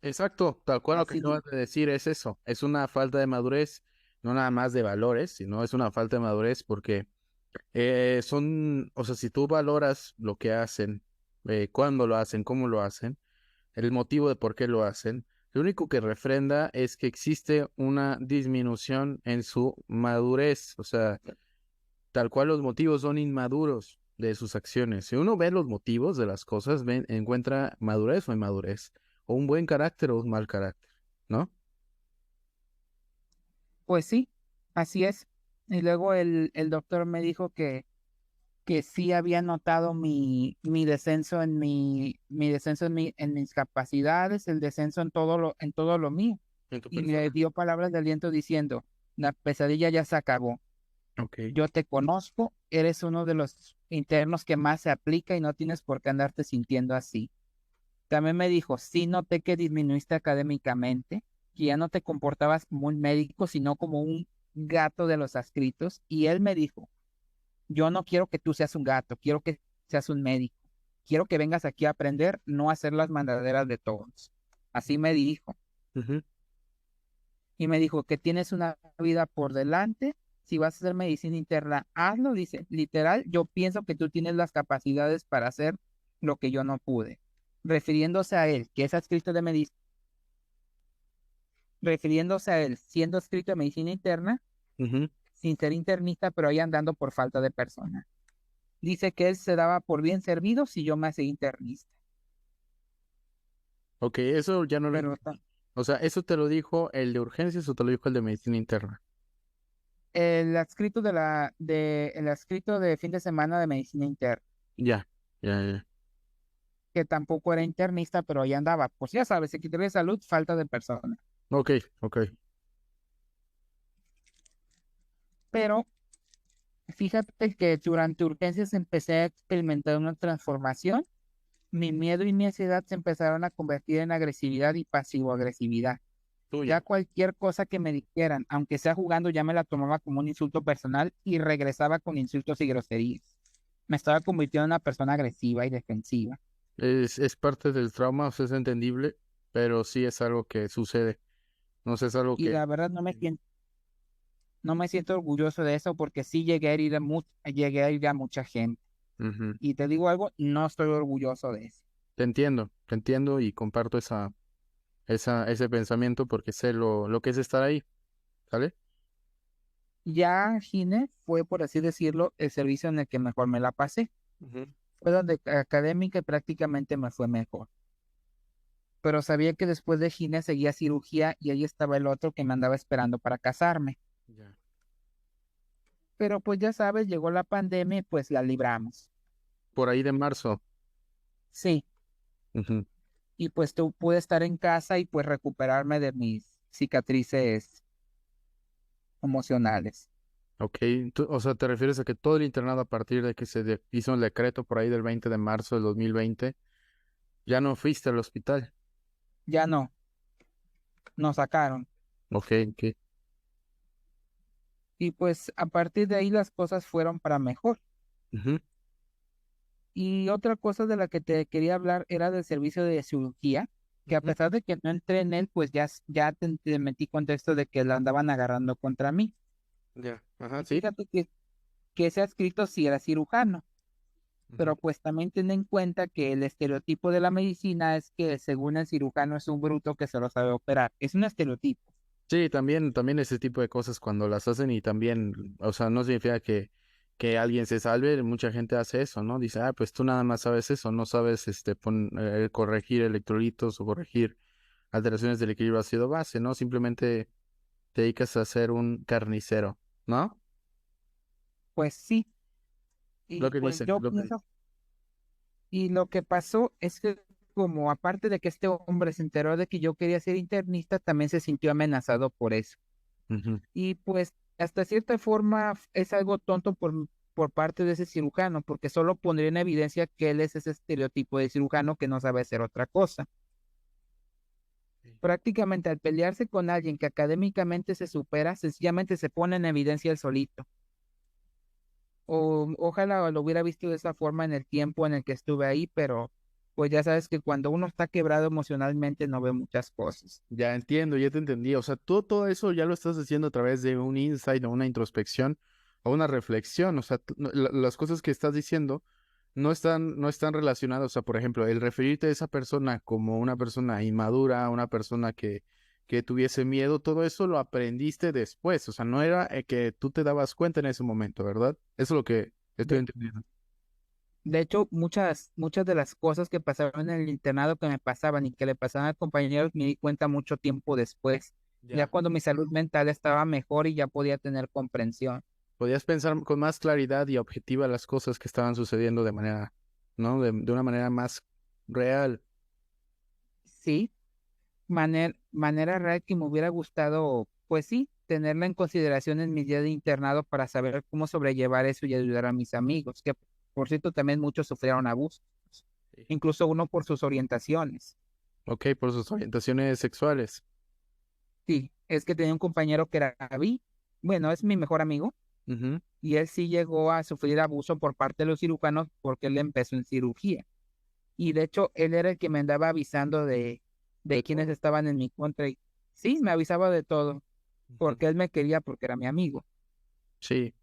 Exacto, tal cual lo que Así acabas dijo. de decir es eso, es una falta de madurez, no nada más de valores, sino es una falta de madurez porque o sea, si tú valoras lo que hacen, cuándo lo hacen, cómo lo hacen, el motivo de por qué lo hacen, lo único que refrenda es que existe una disminución en su madurez, o sea, tal cual los motivos son inmaduros de sus acciones. Si uno ve los motivos de las cosas, encuentra madurez o inmadurez, o un buen carácter o un mal carácter, ¿no? Pues sí, así es. Y luego el doctor me dijo que sí había notado mi descenso mi descenso en mis capacidades, el descenso en todo lo mío. En tu Y le persona. dio palabras de aliento diciendo, la pesadilla ya se acabó. Ok. Yo te conozco, eres uno de los internos que más se aplica y no tienes por qué andarte sintiendo así. También me dijo, sí noté que disminuiste académicamente, que ya no te comportabas como un médico, sino como un gato de los adscritos. Y él me dijo, yo no quiero que tú seas un gato, quiero que seas un médico. Quiero que vengas aquí a aprender, no a hacer las mandaderas de todos. Así me dijo. Ujú. Y me dijo que tienes una vida por delante. Si vas a hacer medicina interna, hazlo. Dice, literal, yo pienso que tú tienes las capacidades para hacer lo que yo no pude. Refiriéndose a él, que es adscrito de medicina, refiriéndose a él, siendo adscrito de medicina interna, Ujú. sin ser internista, pero ahí andando por falta de persona. Dice que él se daba por bien servido si yo me hacía internista. Ok, eso ya no lo Pero entendí. O sea, ¿eso te lo dijo el de urgencias o te lo dijo el de medicina interna? el adscrito de fin de semana de medicina interna, Ya, ya, ya. que tampoco era internista, pero ahí andaba. Pues ya sabes, Secretaría de Salud, falta de persona. Ok, ok. Pero fíjate que durante urgencias empecé a experimentar una transformación. Mi miedo y mi ansiedad se empezaron a convertir en agresividad y pasivo-agresividad. Ya Tuya. cualquier cosa que me dijeran, aunque sea jugando, ya me la tomaba como un insulto personal y regresaba con insultos y groserías. Me estaba convirtiendo en una persona agresiva y defensiva. Es parte del trauma, o sea, es entendible, pero sí es algo que sucede. No sé, es algo Y que... la verdad no me siento orgulloso de eso porque sí llegué a herir a mucha gente. Ujú. Y te digo algo, no estoy orgulloso de eso. Te entiendo y comparto ese pensamiento porque sé lo que es estar ahí, ¿sale? Ya Gine fue, por así decirlo, el servicio en el que mejor me la pasé. Ujú. Fue donde académica y prácticamente me fue mejor. Pero sabía que después de Gine seguía cirugía y ahí estaba el otro que me andaba esperando para casarme. Ya. Pero pues ya sabes, llegó la pandemia y pues la libramos. Por ahí de marzo. Sí, Ujú. y pues tú pude estar en casa y pues recuperarme de mis cicatrices emocionales. Ok, o sea, ¿te refieres a que todo el internado a partir de que hizo el decreto por ahí del 20 de marzo del 2020 ya no fuiste al hospital? Ya no, nos sacaron. Ok, ok. Y pues a partir de ahí las cosas fueron para mejor. Ujú. Y otra cosa de la que te quería hablar era del servicio de cirugía, que a Ujú. pesar de que no entré en él, pues ya te metí contexto de que la andaban agarrando contra mí. Ya, ajá, Y sí. fíjate que ese adscrito sí era cirujano, Ujú. pero pues también ten en cuenta que el estereotipo de la medicina es que según el cirujano es un bruto que se lo sabe operar. Es un estereotipo. Sí, también ese tipo de cosas cuando las hacen y también, o sea, no significa que alguien se salve, mucha gente hace eso, ¿no? Dice, ah, pues tú nada más sabes eso, no sabes corregir electrolitos o corregir alteraciones del equilibrio ácido-base, ¿no? Simplemente te dedicas a ser un carnicero, ¿no? Pues sí, Lo y que pues dicen, yo lo que dicen. pienso, y lo que pasó es que como aparte de que este hombre se enteró de que yo quería ser internista, también se sintió amenazado por eso. Ujú. Y pues hasta cierta forma es algo tonto por parte de ese cirujano, porque solo pondría en evidencia que él es ese estereotipo de cirujano que no sabe hacer otra cosa. prácticamente al pelearse con alguien que académicamente se supera, sencillamente se pone en evidencia el solito. O ojalá lo hubiera visto de esa forma en el tiempo en el que estuve ahí, pero pues ya sabes que cuando uno está quebrado emocionalmente no ve muchas cosas. Ya entiendo, ya te entendí. O sea, tú todo eso ya lo estás haciendo a través de un insight o una introspección o una reflexión. O sea, las cosas que estás diciendo no están relacionadas. O sea, por ejemplo, el referirte a esa persona como una persona inmadura, una persona que tuviese miedo, todo eso lo aprendiste después. O sea, no era que tú te dabas cuenta en ese momento, ¿verdad? Eso es lo que estoy De, entendiendo. de hecho, muchas de las cosas que pasaban en el internado que me pasaban y que le pasaban a compañeros me di cuenta mucho tiempo después, ya Ya. cuando mi salud mental estaba mejor y ya podía tener comprensión. Podías pensar con más claridad y objetiva las cosas que estaban sucediendo de manera, ¿no? De una manera más real. Sí, manera real que me hubiera gustado, pues sí, tenerla en consideración en mi día de internado para saber cómo sobrellevar eso y ayudar a mis amigos, que por cierto también muchos sufrieron abusos, Sí. incluso uno por sus orientaciones. Ok, por sus orientaciones sexuales. Sí, es que tenía un compañero que era bi, bueno, es mi mejor amigo, Ujú. y él sí llegó a sufrir abuso por parte de los cirujanos porque él empezó en cirugía. Y de hecho, él era el que me andaba avisando de De quienes todo. estaban en mi contra. Y sí, me avisaba de todo, Ujú. porque él me quería porque era mi amigo. Sí,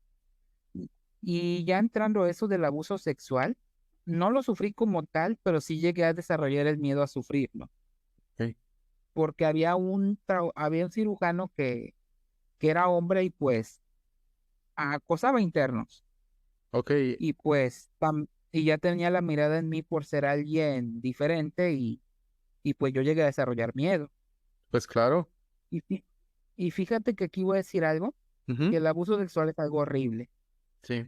Y ya entrando a eso del abuso sexual, no lo sufrí como tal, pero sí llegué a desarrollar el miedo a sufrirlo, ok. porque había un cirujano que era hombre y pues acosaba internos. Ok, Y pues y ya tenía la mirada en mí por ser alguien diferente y pues yo llegué a desarrollar miedo. pues claro. Y, fí- y fíjate que aquí voy a decir algo, Ujú. que el abuso sexual es algo horrible. Sí.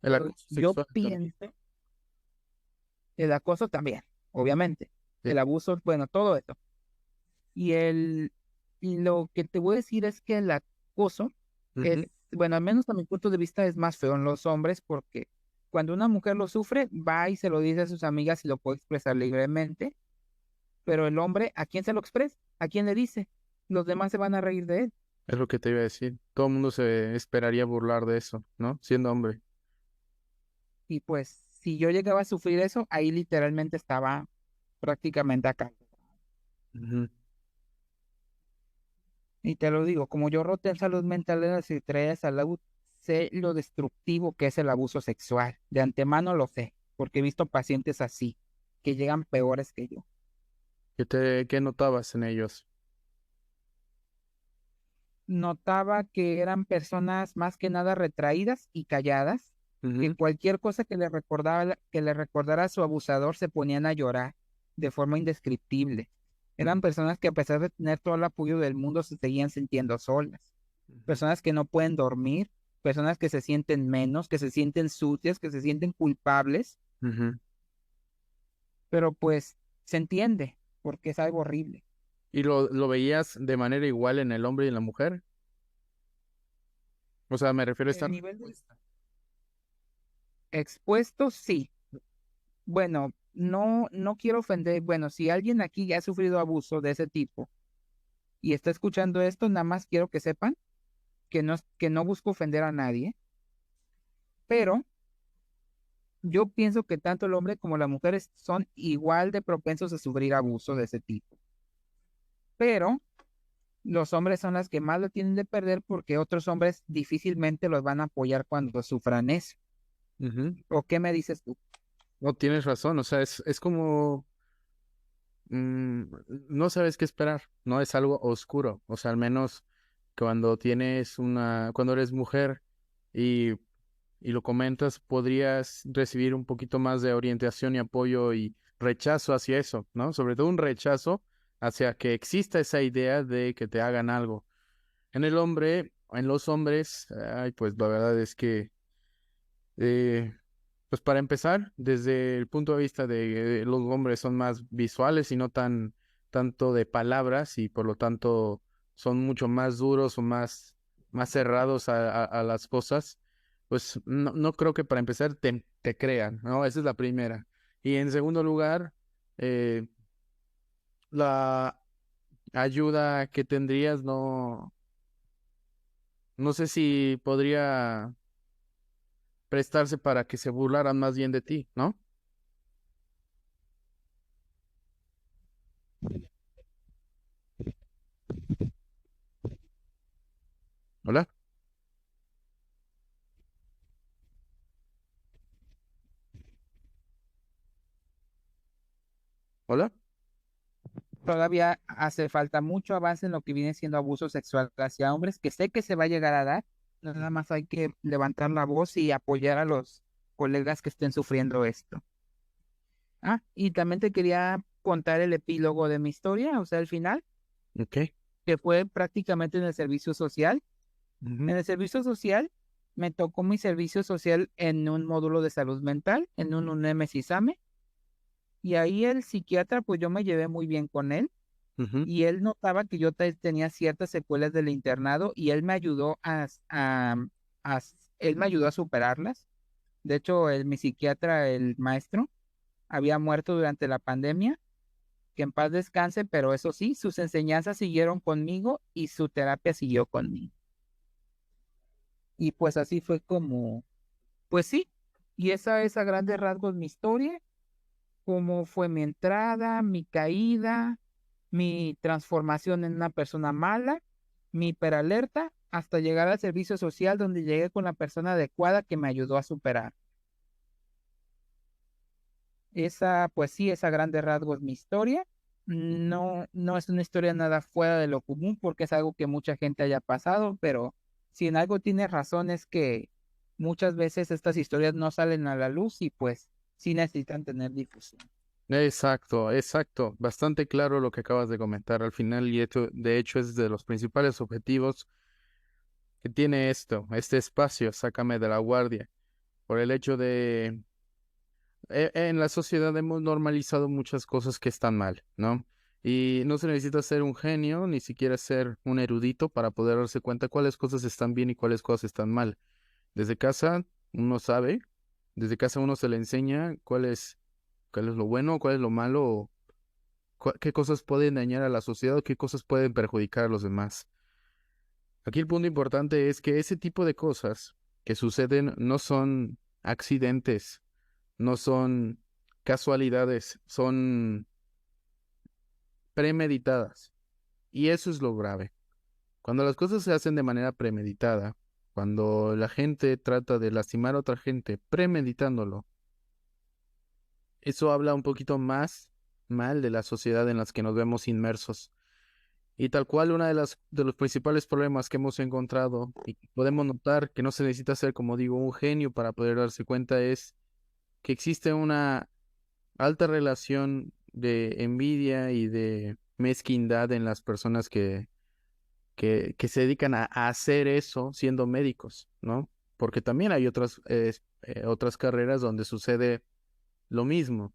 El acoso Yo sexual también. pienso, el acoso también, obviamente. Sí. El abuso, bueno, todo esto. Y y lo que te voy a decir es que el acoso es, Ujú. bueno, al menos a mi punto de vista es más feo en los hombres porque cuando una mujer lo sufre, va y se lo dice a sus amigas y lo puede expresar libremente, pero el hombre, ¿a quién se lo expresa? ¿A quién le dice? Los demás se van a reír de él. Es lo que te iba a decir. Todo el mundo se esperaría burlar de eso, ¿no? Siendo hombre. Y pues, si yo llegaba a sufrir eso, ahí literalmente estaba prácticamente acá. Ujú. Y te lo digo, como yo roté en salud mental en la Secretaría de Salud, sé lo destructivo que es el abuso sexual. De antemano lo sé, porque he visto pacientes así, que llegan peores que yo. ¿Qué notabas en ellos? Notaba que eran personas más que nada retraídas y calladas, que Ujú. cualquier cosa que le recordara a su abusador se ponían a llorar de forma indescriptible. Ujú. Eran personas que a pesar de tener todo el apoyo del mundo se seguían sintiendo solas. Ujú. Personas que no pueden dormir, personas que se sienten menos, que se sienten sucias, que se sienten culpables, Ujú. pero pues se entiende porque es algo horrible. ¿Y lo veías de manera igual en el hombre y en la mujer? O sea, me refiero a esta El nivel de respuesta. expuesto, sí. Bueno, no quiero ofender. Bueno, si alguien aquí ya ha sufrido abuso de ese tipo y está escuchando esto, nada más quiero que sepan que no busco ofender a nadie, pero yo pienso que tanto el hombre como las mujeres son igual de propensos a sufrir abuso de ese tipo. Pero los hombres son las que más lo tienen de perder porque otros hombres difícilmente los van a apoyar cuando sufran eso. Ujú. ¿O qué me dices tú? No, tienes razón, o sea, es como mm, no sabes qué esperar, no es algo oscuro, o sea, al menos cuando eres mujer y, y lo comentas, podrías recibir un poquito más de orientación y apoyo y rechazo hacia eso, ¿no? Sobre todo un rechazo hacia que exista esa idea de que te hagan algo. En los hombres, ay, pues la verdad es que eh, pues para empezar, desde el punto de vista de los hombres son más visuales y no tanto de palabras y por lo tanto son mucho más duros o más cerrados a las cosas, pues no creo que para empezar te crean, ¿no? Esa es la primera. Y en segundo lugar, eh, ayuda que tendrías, no sé si podría prestarse para que se burlaran más bien de ti, ¿no? Hola, hola. Todavía hace falta mucho avance en lo que viene siendo abuso sexual hacia hombres, que sé que se va a llegar a dar, nada más hay que levantar la voz y apoyar a los colegas que estén sufriendo esto. Ah, y también te quería contar el epílogo de mi historia, o sea, el final, Ok. que fue prácticamente en el servicio social. En Ujú, el servicio social me tocó mi servicio social en un módulo de salud mental, en un UNEM SISAME, y ahí el psiquiatra, pues yo me llevé muy bien con él, ujú, y él notaba que yo tenía ciertas secuelas del internado y él me ayudó él me ayudó a superarlas. De hecho, mi psiquiatra, el maestro, había muerto durante la pandemia, que en paz descanse, pero eso sí, sus enseñanzas siguieron conmigo y su terapia siguió conmigo. Y pues así fue como, pues sí, y esa es a grandes rasgos mi historia, cómo fue mi entrada, mi caída, mi transformación en una persona mala, mi hiperalerta, hasta llegar al servicio social donde llegué con la persona adecuada que me ayudó a superar. Esa, pues sí, es a grandes rasgos mi historia. No, no es una historia nada fuera de lo común porque es algo que mucha gente haya pasado, pero si en algo tienes razón es que muchas veces estas historias no salen a la luz y pues sí necesitan tener difusión. exacto, exacto. Bastante claro lo que acabas de comentar al final y de hecho es de los principales objetivos que tiene este espacio, sácame de la guardia, por el hecho de, en la sociedad hemos normalizado muchas cosas que están mal, ¿no? Y no se necesita ser un genio, ni siquiera ser un erudito para poder darse cuenta cuáles cosas están bien y cuáles cosas están mal. Desde casa uno sabe, desde casa uno se le enseña cuál es lo bueno, cuál es lo malo, o qué cosas pueden dañar a la sociedad o qué cosas pueden perjudicar a los demás. Aquí el punto importante es que ese tipo de cosas que suceden no son accidentes, no son casualidades, son premeditadas. Y eso es lo grave. Cuando las cosas se hacen de manera premeditada, cuando la gente trata de lastimar a otra gente premeditándolo, eso habla un poquito más mal de la sociedad en la que nos vemos inmersos. Y tal cual, una de los principales problemas que hemos encontrado y que podemos notar que no se necesita ser, como digo, un genio para poder darse cuenta es que existe una alta relación de envidia y de mezquindad en las personas que se dedican a hacer eso siendo médicos, ¿no? Porque también hay otras carreras donde sucede lo mismo.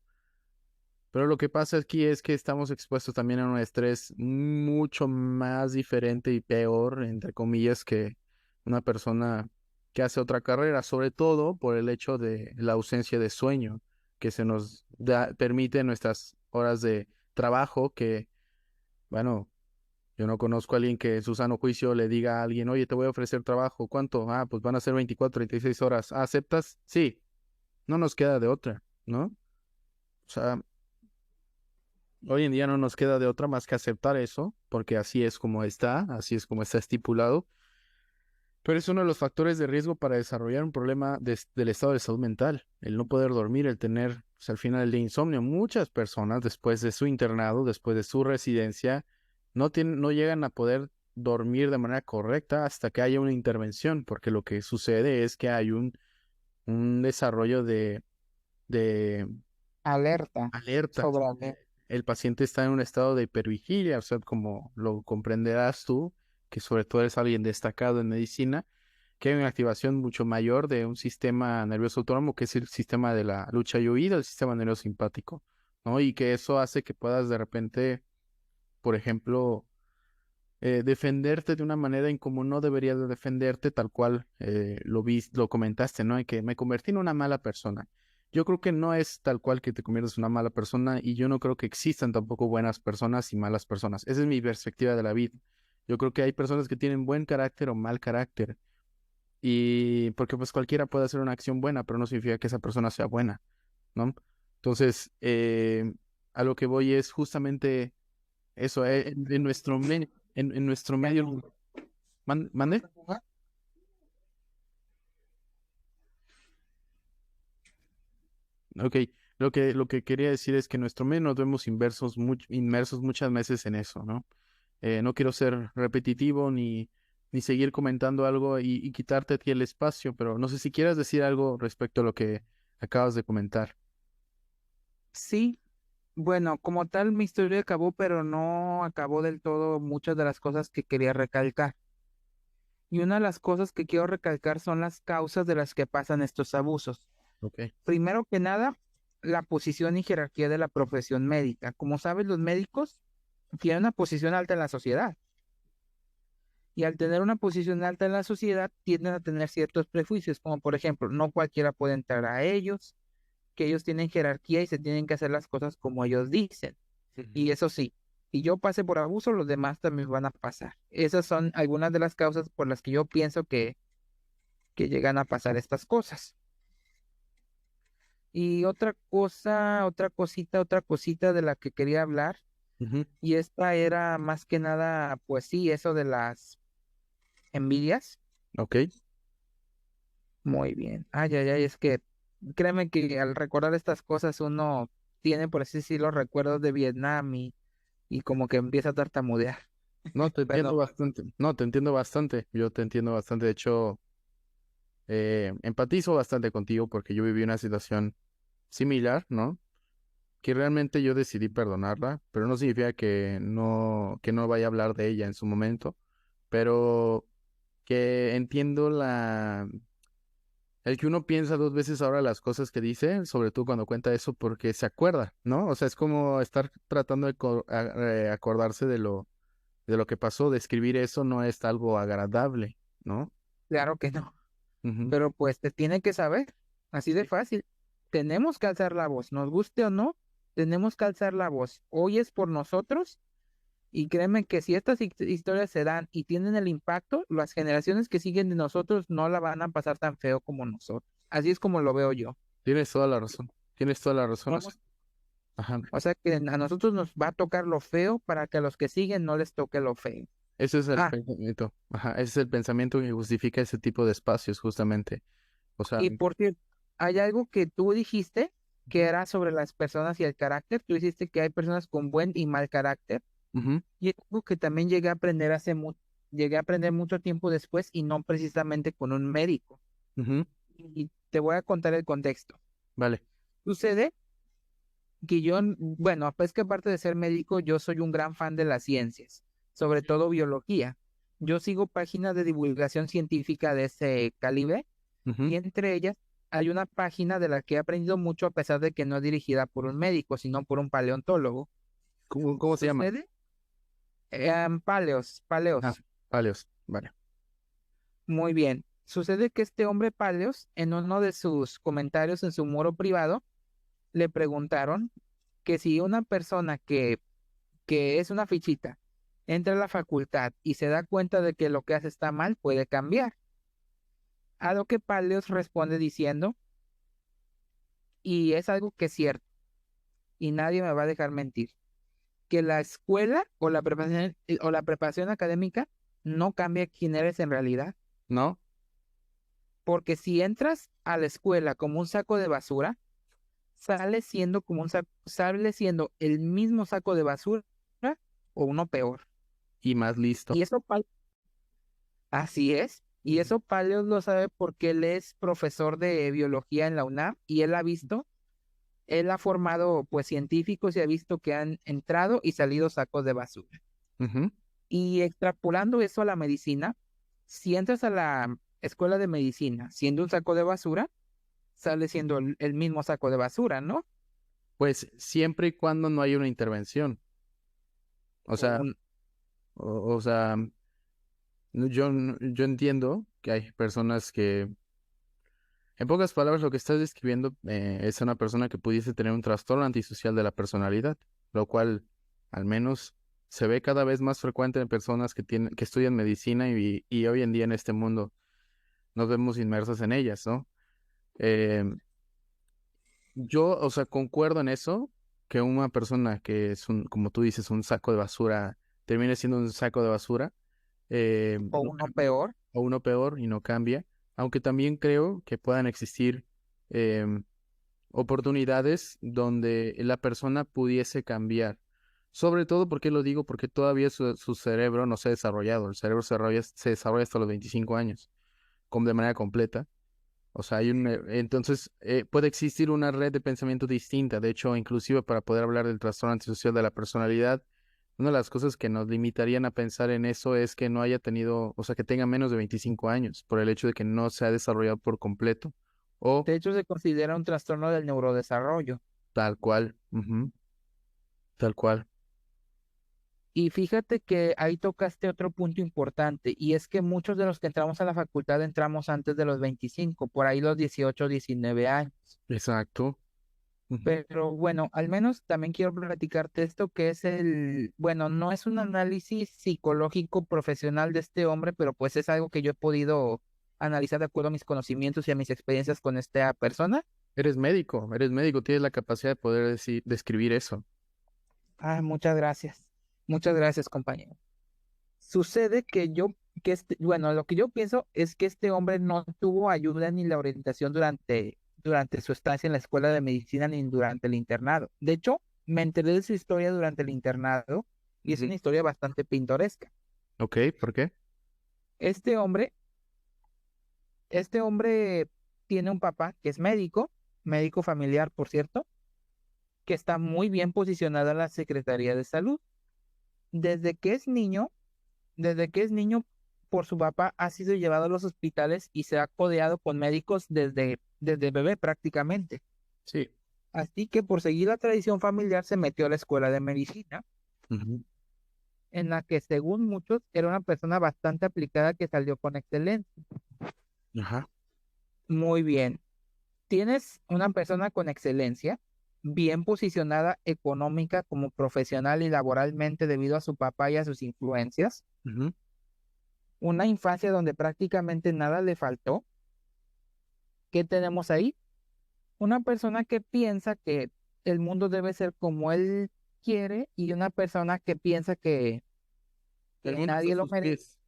Pero lo que pasa aquí es que estamos expuestos también a un estrés mucho más diferente y peor, entre comillas, que una persona que hace otra carrera, sobre todo por el hecho de la ausencia de sueño que se nos permite en nuestras horas de trabajo, que, bueno, yo no conozco a alguien que en su sano juicio le diga a alguien, oye, te voy a ofrecer trabajo, ¿cuánto? Ah, pues van a ser 24, 36 horas. Ah, ¿aceptas? Sí, no nos queda de otra, ¿no? O sea, hoy en día no nos queda de otra más que aceptar eso, porque así es como está estipulado, pero es uno de los factores de riesgo para desarrollar un problema del estado de salud mental, el no poder dormir, el tener, pues, al final el de insomnio. Muchas personas después de su internado, después de su residencia, no llegan a poder dormir de manera correcta hasta que haya una intervención, porque lo que sucede es que hay un desarrollo de Alerta alerta. sobre alerta. El paciente está en un estado de hipervigilia, o sea, como lo comprenderás tú, que sobre todo eres alguien destacado en medicina, que hay una activación mucho mayor de un sistema nervioso autónomo, que es el sistema de la lucha y huida, el sistema nervioso simpático, ¿no? Y que eso hace que puedas de repente, por ejemplo, defenderte de una manera en como no deberías de defenderte, tal cual lo comentaste, ¿no? En que me convertí en una mala persona. yo creo que no es tal cual que te conviertas en una mala persona y yo no creo que existan tampoco buenas personas y malas personas. Esa es mi perspectiva de la vida. Yo creo que hay personas que tienen buen carácter o mal carácter y porque pues cualquiera puede hacer una acción buena, pero no significa que esa persona sea buena, ¿no? Entonces, a lo que voy es justamente eso, en nuestro, en nuestro medio. ¿Mande? Ok, lo que quería decir es que en nuestro medio nos vemos inmersos muchas veces en eso, ¿no? No quiero ser repetitivo ni seguir comentando algo y quitarte a ti el espacio, pero no sé si quieras decir algo respecto a lo que acabas de comentar. Sí, bueno, como tal, mi historia acabó, pero no acabó del todo muchas de las cosas que quería recalcar. Y una de las cosas que quiero recalcar son las causas de las que pasan estos abusos. Ok. Primero que nada, la posición y jerarquía de la profesión médica. Como sabes, los médicos tienen una posición alta en la sociedad. Y al tener una posición alta en la sociedad, tienden a tener ciertos prejuicios, como por ejemplo, no cualquiera puede entrar a ellos, que ellos tienen jerarquía y se tienen que hacer las cosas como ellos dicen. Ujú. Y eso sí, si yo pase por abuso, los demás también van a pasar. Esas son algunas de las causas por las que yo pienso que llegan a pasar estas cosas. Y otra cosa, otra cosita de la que quería hablar, Ujú. y esta era más que nada, pues sí, eso de las envidias. Ok. Muy bien. Ay, ay, ay, es que créeme que al recordar estas cosas uno tiene, por así decirlo, recuerdos de Vietnam y como que empieza a tartamudear. No, te entiendo Perdón. bastante. No, te entiendo bastante. Yo te entiendo bastante. De hecho, empatizo bastante contigo porque yo viví una situación similar, ¿no? Que realmente yo decidí perdonarla, pero no significa que no vaya a hablar de ella en su momento, pero que entiendo el que uno piensa dos veces ahora las cosas que dice, sobre todo cuando cuenta eso, porque se acuerda, ¿no? O sea, es como estar tratando de acordarse de lo que pasó, describir eso no es algo agradable, ¿no? Claro que no, Ujú, pero pues te tiene que saber, así de fácil. Tenemos que alzar la voz, nos guste o no, tenemos que alzar la voz. Hoy es por nosotros y créeme que si estas historias se dan y tienen el impacto, las generaciones que siguen de nosotros no la van a pasar tan feo como nosotros. Así es como lo veo yo. tienes toda la razón, tienes toda la razón, o sea, Vamos, ajá. o sea que a nosotros nos va a tocar lo feo para que a los que siguen no les toque lo feo. Ese es el Ah, pensamiento, ajá, ese es el pensamiento que justifica ese tipo de espacios, justamente. O sea, y por cierto, hay algo que tú dijiste que era sobre las personas y el carácter. Tú dijiste que hay personas con buen y mal carácter. ujú, Y es algo que también llegué a aprender llegué a aprender mucho tiempo después y no precisamente con un médico. ujú, Y te voy a contar el contexto. vale, Sucede que yo, bueno, pues que aparte de ser médico, yo soy un gran fan de las ciencias, sobre todo biología. Yo sigo páginas de divulgación científica de ese calibre ujú. y entre ellas hay una página de la que he aprendido mucho a pesar de que no es dirigida por un médico, sino por un paleontólogo. ¿Cómo se llama? ¿Sucede? Ah, Paleos. Paleos, vale. Muy bien. Sucede que este hombre Paleos, en uno de sus comentarios en su muro privado, le preguntaron que si una persona que es una fichita entra a la facultad y se da cuenta de que lo que hace está mal, puede cambiar. A lo que Paleos responde diciendo, y es algo que es cierto, y nadie me va a dejar mentir, que la escuela o la preparación académica no cambia quién eres en realidad, ¿No? porque si entras a la escuela como un saco de basura, sale siendo sale siendo el mismo saco de basura o uno peor. Y más listo. Y eso, así es. Y Ujú, eso Paleos lo sabe porque él es profesor de biología en la UNAM y él ha formado pues científicos y ha visto que han entrado y salido sacos de basura. ujú, Y extrapolando eso a la medicina, si entras a la escuela de medicina siendo un saco de basura, sale siendo el mismo saco de basura, ¿no? pues siempre y cuando no haya una intervención. O O sea, un- o sea, yo entiendo que hay personas que En pocas palabras, lo que estás describiendo es una persona que pudiese tener un trastorno antisocial de la personalidad, lo cual al menos se ve cada vez más frecuente en personas que estudian medicina y hoy en día en este mundo nos vemos inmersos en ellas, ¿no? Eh, yo, o sea, concuerdo en eso, que una persona que es como tú dices, un saco de basura, termine siendo un saco de basura, O no uno cambia, peor. o uno peor y no cambia, aunque también creo que puedan existir em, oportunidades donde la persona pudiese cambiar. Sobre todo, ¿porque lo digo? Porque todavía su cerebro no se ha desarrollado. El cerebro se desarrolla hasta los 25 años, de manera completa. O sea, entonces puede existir una red de pensamiento distinta. De hecho, inclusive para poder hablar del trastorno antisocial de la personalidad, una de las cosas que nos limitarían a pensar en eso es que no haya tenido, o sea, que tenga menos de 25 años, por el hecho de que no se ha desarrollado por completo, o De hecho, se considera un trastorno del neurodesarrollo. tal cual, ujú, tal cual. Y fíjate que ahí tocaste otro punto importante, y es que muchos de los que entramos a la facultad entramos antes de los 25, por ahí los 18, 19 años. Exacto. Ujú. Pero bueno, al menos también quiero platicarte esto que es bueno, no es un análisis psicológico profesional de este hombre, pero pues es algo que yo he podido analizar de acuerdo a mis conocimientos y a mis experiencias con esta persona. Eres médico, tienes la capacidad de poder describir eso. Ah, muchas gracias. Muchas gracias, compañero. Sucede que bueno, lo que yo pienso es que este hombre no tuvo ayuda ni la orientación durante su estancia en la escuela de medicina ni durante el internado. De hecho, me enteré de su historia durante el internado y es Ujú. una historia bastante pintoresca. Ok, ¿por qué? Este hombre, este hombre tiene un papá que es médico, médico familiar, por cierto, que está muy bien posicionado en la Secretaría de Salud. Desde que es niño, Desde que es niño, por su papá ha sido llevado a los hospitales y se ha codeado con médicos desde bebé prácticamente. Sí. Así que por seguir la tradición familiar se metió a la escuela de medicina, Ujú. en la que según muchos era una persona bastante aplicada que salió con excelencia. Ajá. Muy bien. Tienes una persona con excelencia, bien posicionada económica como profesional y laboralmente debido a su papá y a sus influencias. Ujú. Una infancia donde prácticamente nada le faltó. ¿Qué tenemos ahí? Una persona que piensa que el mundo debe ser como él quiere y una persona que piensa El que mundo está a nadie lo sus merece. pies.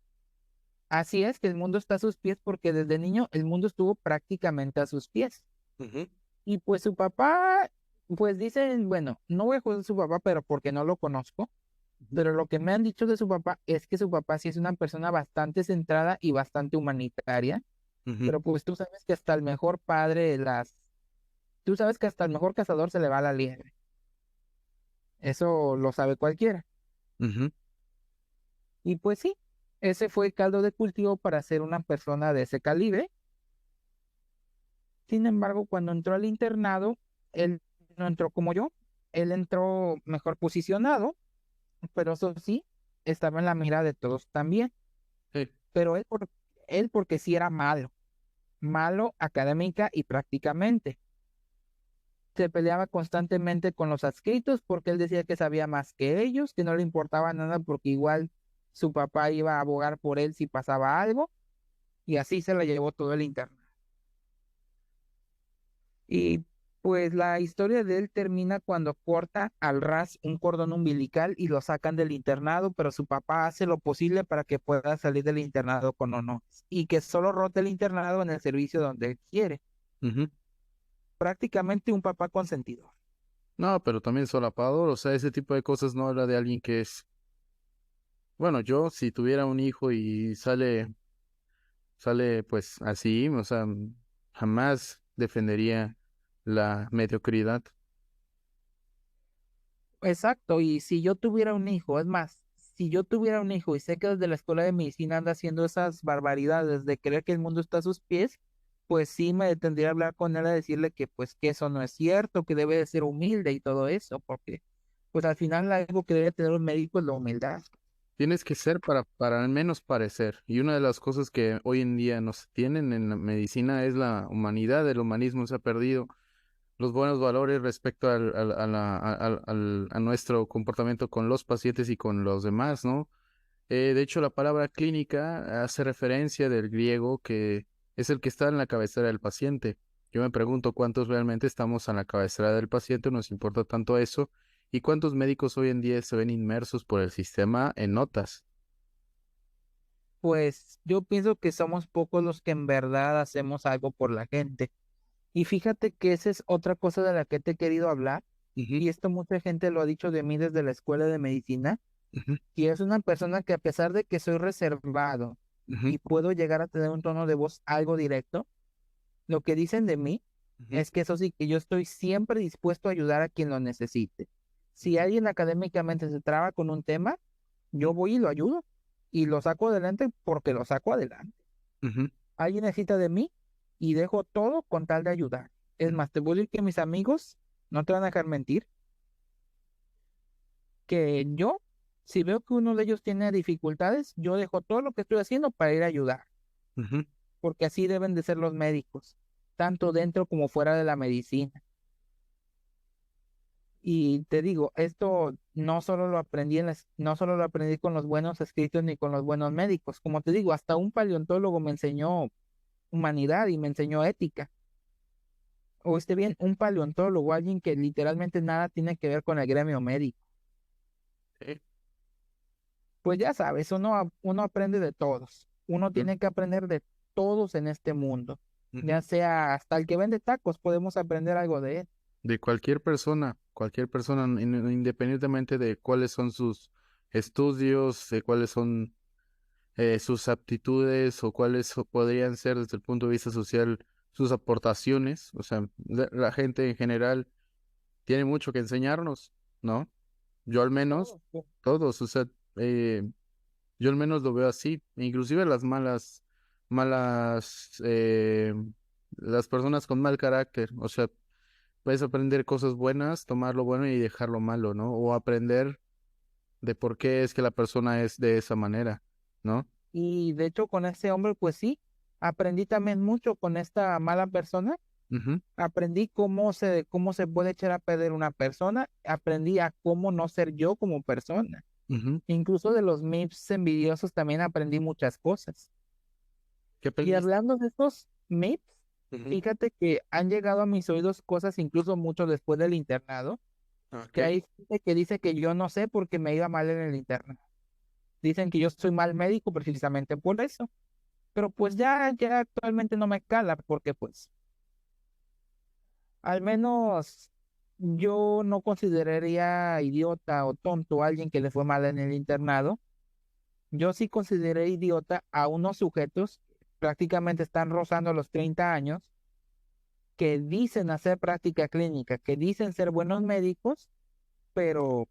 Así es, que el mundo está a sus pies porque desde niño el mundo estuvo prácticamente a sus pies. Ujú. Y pues su papá, pues dicen, bueno, no voy a juzgar a su papá, pero porque no lo conozco, Ujú. pero lo que me han dicho de su papá es que su papá sí es una persona bastante centrada y bastante humanitaria, Ujú. pero pues tú sabes que hasta el mejor padre, tú sabes que hasta el mejor cazador se le va la liebre. Eso lo sabe cualquiera. Ujú. Y pues sí, ese fue el caldo de cultivo para ser una persona de ese calibre. Sin embargo, cuando entró al internado, él no entró como yo, él entró mejor posicionado, pero eso sí, estaba en la mira de todos también. Sí. Pero él porque sí era malo, malo académica y prácticamente. Se peleaba constantemente con los adscritos porque él decía que sabía más que ellos, que no le importaba nada porque igual su papá iba a abogar por él si pasaba algo, y así se la llevó todo el internado. Y pues la historia de él termina cuando corta al ras un cordón umbilical y lo sacan del internado, pero su papá hace lo posible para que pueda salir del internado con honores y que solo rote el internado en el servicio donde él quiere. Ujú. Prácticamente un papá consentido. No, pero también solapador, o sea, ese tipo de cosas no habla de alguien que es, bueno, yo si tuviera un hijo y sale pues así, o sea, jamás defendería la mediocridad. Exacto, y si yo tuviera un hijo, es más, si yo tuviera un hijo y sé que desde la escuela de medicina anda haciendo esas barbaridades de creer que el mundo está a sus pies, pues sí me detendría a hablar con él a decirle que pues que eso no es cierto, que debe de ser humilde y todo eso, porque pues al final algo que debe tener un médico es la humildad. Tienes que ser para al menos parecer. Y una de las cosas que hoy en día nos tienen en la medicina es la humanidad. El humanismo se ha perdido. Los buenos valores respecto a nuestro comportamiento con los pacientes y con los demás, ¿no? De hecho, la palabra clínica hace referencia del griego que es el que está en la cabecera del paciente. Yo me pregunto cuántos realmente estamos en la cabecera del paciente, nos importa tanto eso, y cuántos médicos hoy en día se ven inmersos por el sistema en notas. Pues yo pienso que somos pocos los que en verdad hacemos algo por la gente. Y fíjate que esa es otra cosa de la que te he querido hablar, Ujú, y esto mucha gente lo ha dicho de mí desde la escuela de medicina, ujú, y es una persona que a pesar de que soy reservado ujú, y puedo llegar a tener un tono de voz algo directo, lo que dicen de mí ujú, es que eso sí, que yo estoy siempre dispuesto a ayudar a quien lo necesite. Si ujú, alguien académicamente se traba con un tema, yo voy y lo ayudo y lo saco adelante porque lo saco adelante. ujú, Alguien necesita de mí y dejo todo con tal de ayudar. Es más, te voy a decir que mis amigos no te van a dejar mentir, que yo, si veo que uno de ellos tiene dificultades, yo dejo todo lo que estoy haciendo para ir a ayudar, ujú. porque así deben de ser los médicos, tanto dentro como fuera de la medicina. Y te digo, esto no solo lo aprendí no solo lo aprendí con los buenos escritos ni con los buenos médicos. Como te digo, hasta un paleontólogo me enseñó humanidad y me enseñó ética. O esté bien, un paleontólogo, alguien que literalmente nada tiene que ver con el gremio médico. Sí. Pues ya sabes, uno aprende de todos. Uno Ujú, tiene que aprender de todos en este mundo. ujú. Ya sea hasta el que vende tacos, podemos aprender algo de él. De cualquier persona, independientemente de cuáles son sus estudios, de cuáles son sus aptitudes o podrían ser desde el punto de vista social sus aportaciones. O sea, la gente en general tiene mucho que enseñarnos, ¿no? Yo al menos, Todos, pues. todos, o sea, eh, yo al menos lo veo así. Inclusive malas, las personas con mal carácter, o sea, puedes aprender cosas buenas, tomar lo bueno y dejar lo malo, ¿no? O aprender de por qué es que la persona es de esa manera, ¿no? Y de hecho con ese hombre, pues sí, aprendí también mucho con esta mala persona. Ujú, Aprendí cómo se puede echar a perder una persona. Aprendí a cómo no ser yo como persona. ujú. Incluso de los MIPS envidiosos también aprendí muchas cosas. ¿Qué Y aprendiste? hablando de estos MIPS, Ujú. fíjate que han llegado a mis oídos cosas incluso mucho después del internado, que Ok. hay gente que dice que yo no sé porque me iba mal en el internado. Dicen que yo soy mal médico precisamente por eso. Pero pues ya actualmente no me cala porque pues al menos yo no consideraría idiota o tonto a alguien que le fue mal en el internado. Yo sí consideré idiota a unos sujetos, prácticamente están rozando los 30 años, que dicen hacer práctica clínica, que dicen ser buenos médicos, pero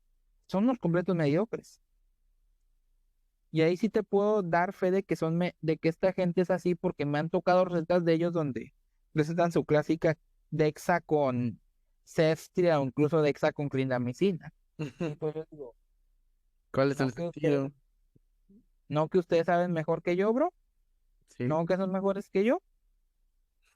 son unos completos mediocres. Y ahí sí te puedo dar fe de que de que esta gente es así porque me han tocado recetas de ellos donde recetan su clásica Dexa con Ceftriaxona o incluso Dexa con clindamicina. Y pues yo digo, ¿Cuál es el no que ustedes, sentido? no que ustedes saben mejor que yo, bro, Sí. no que son mejores que yo,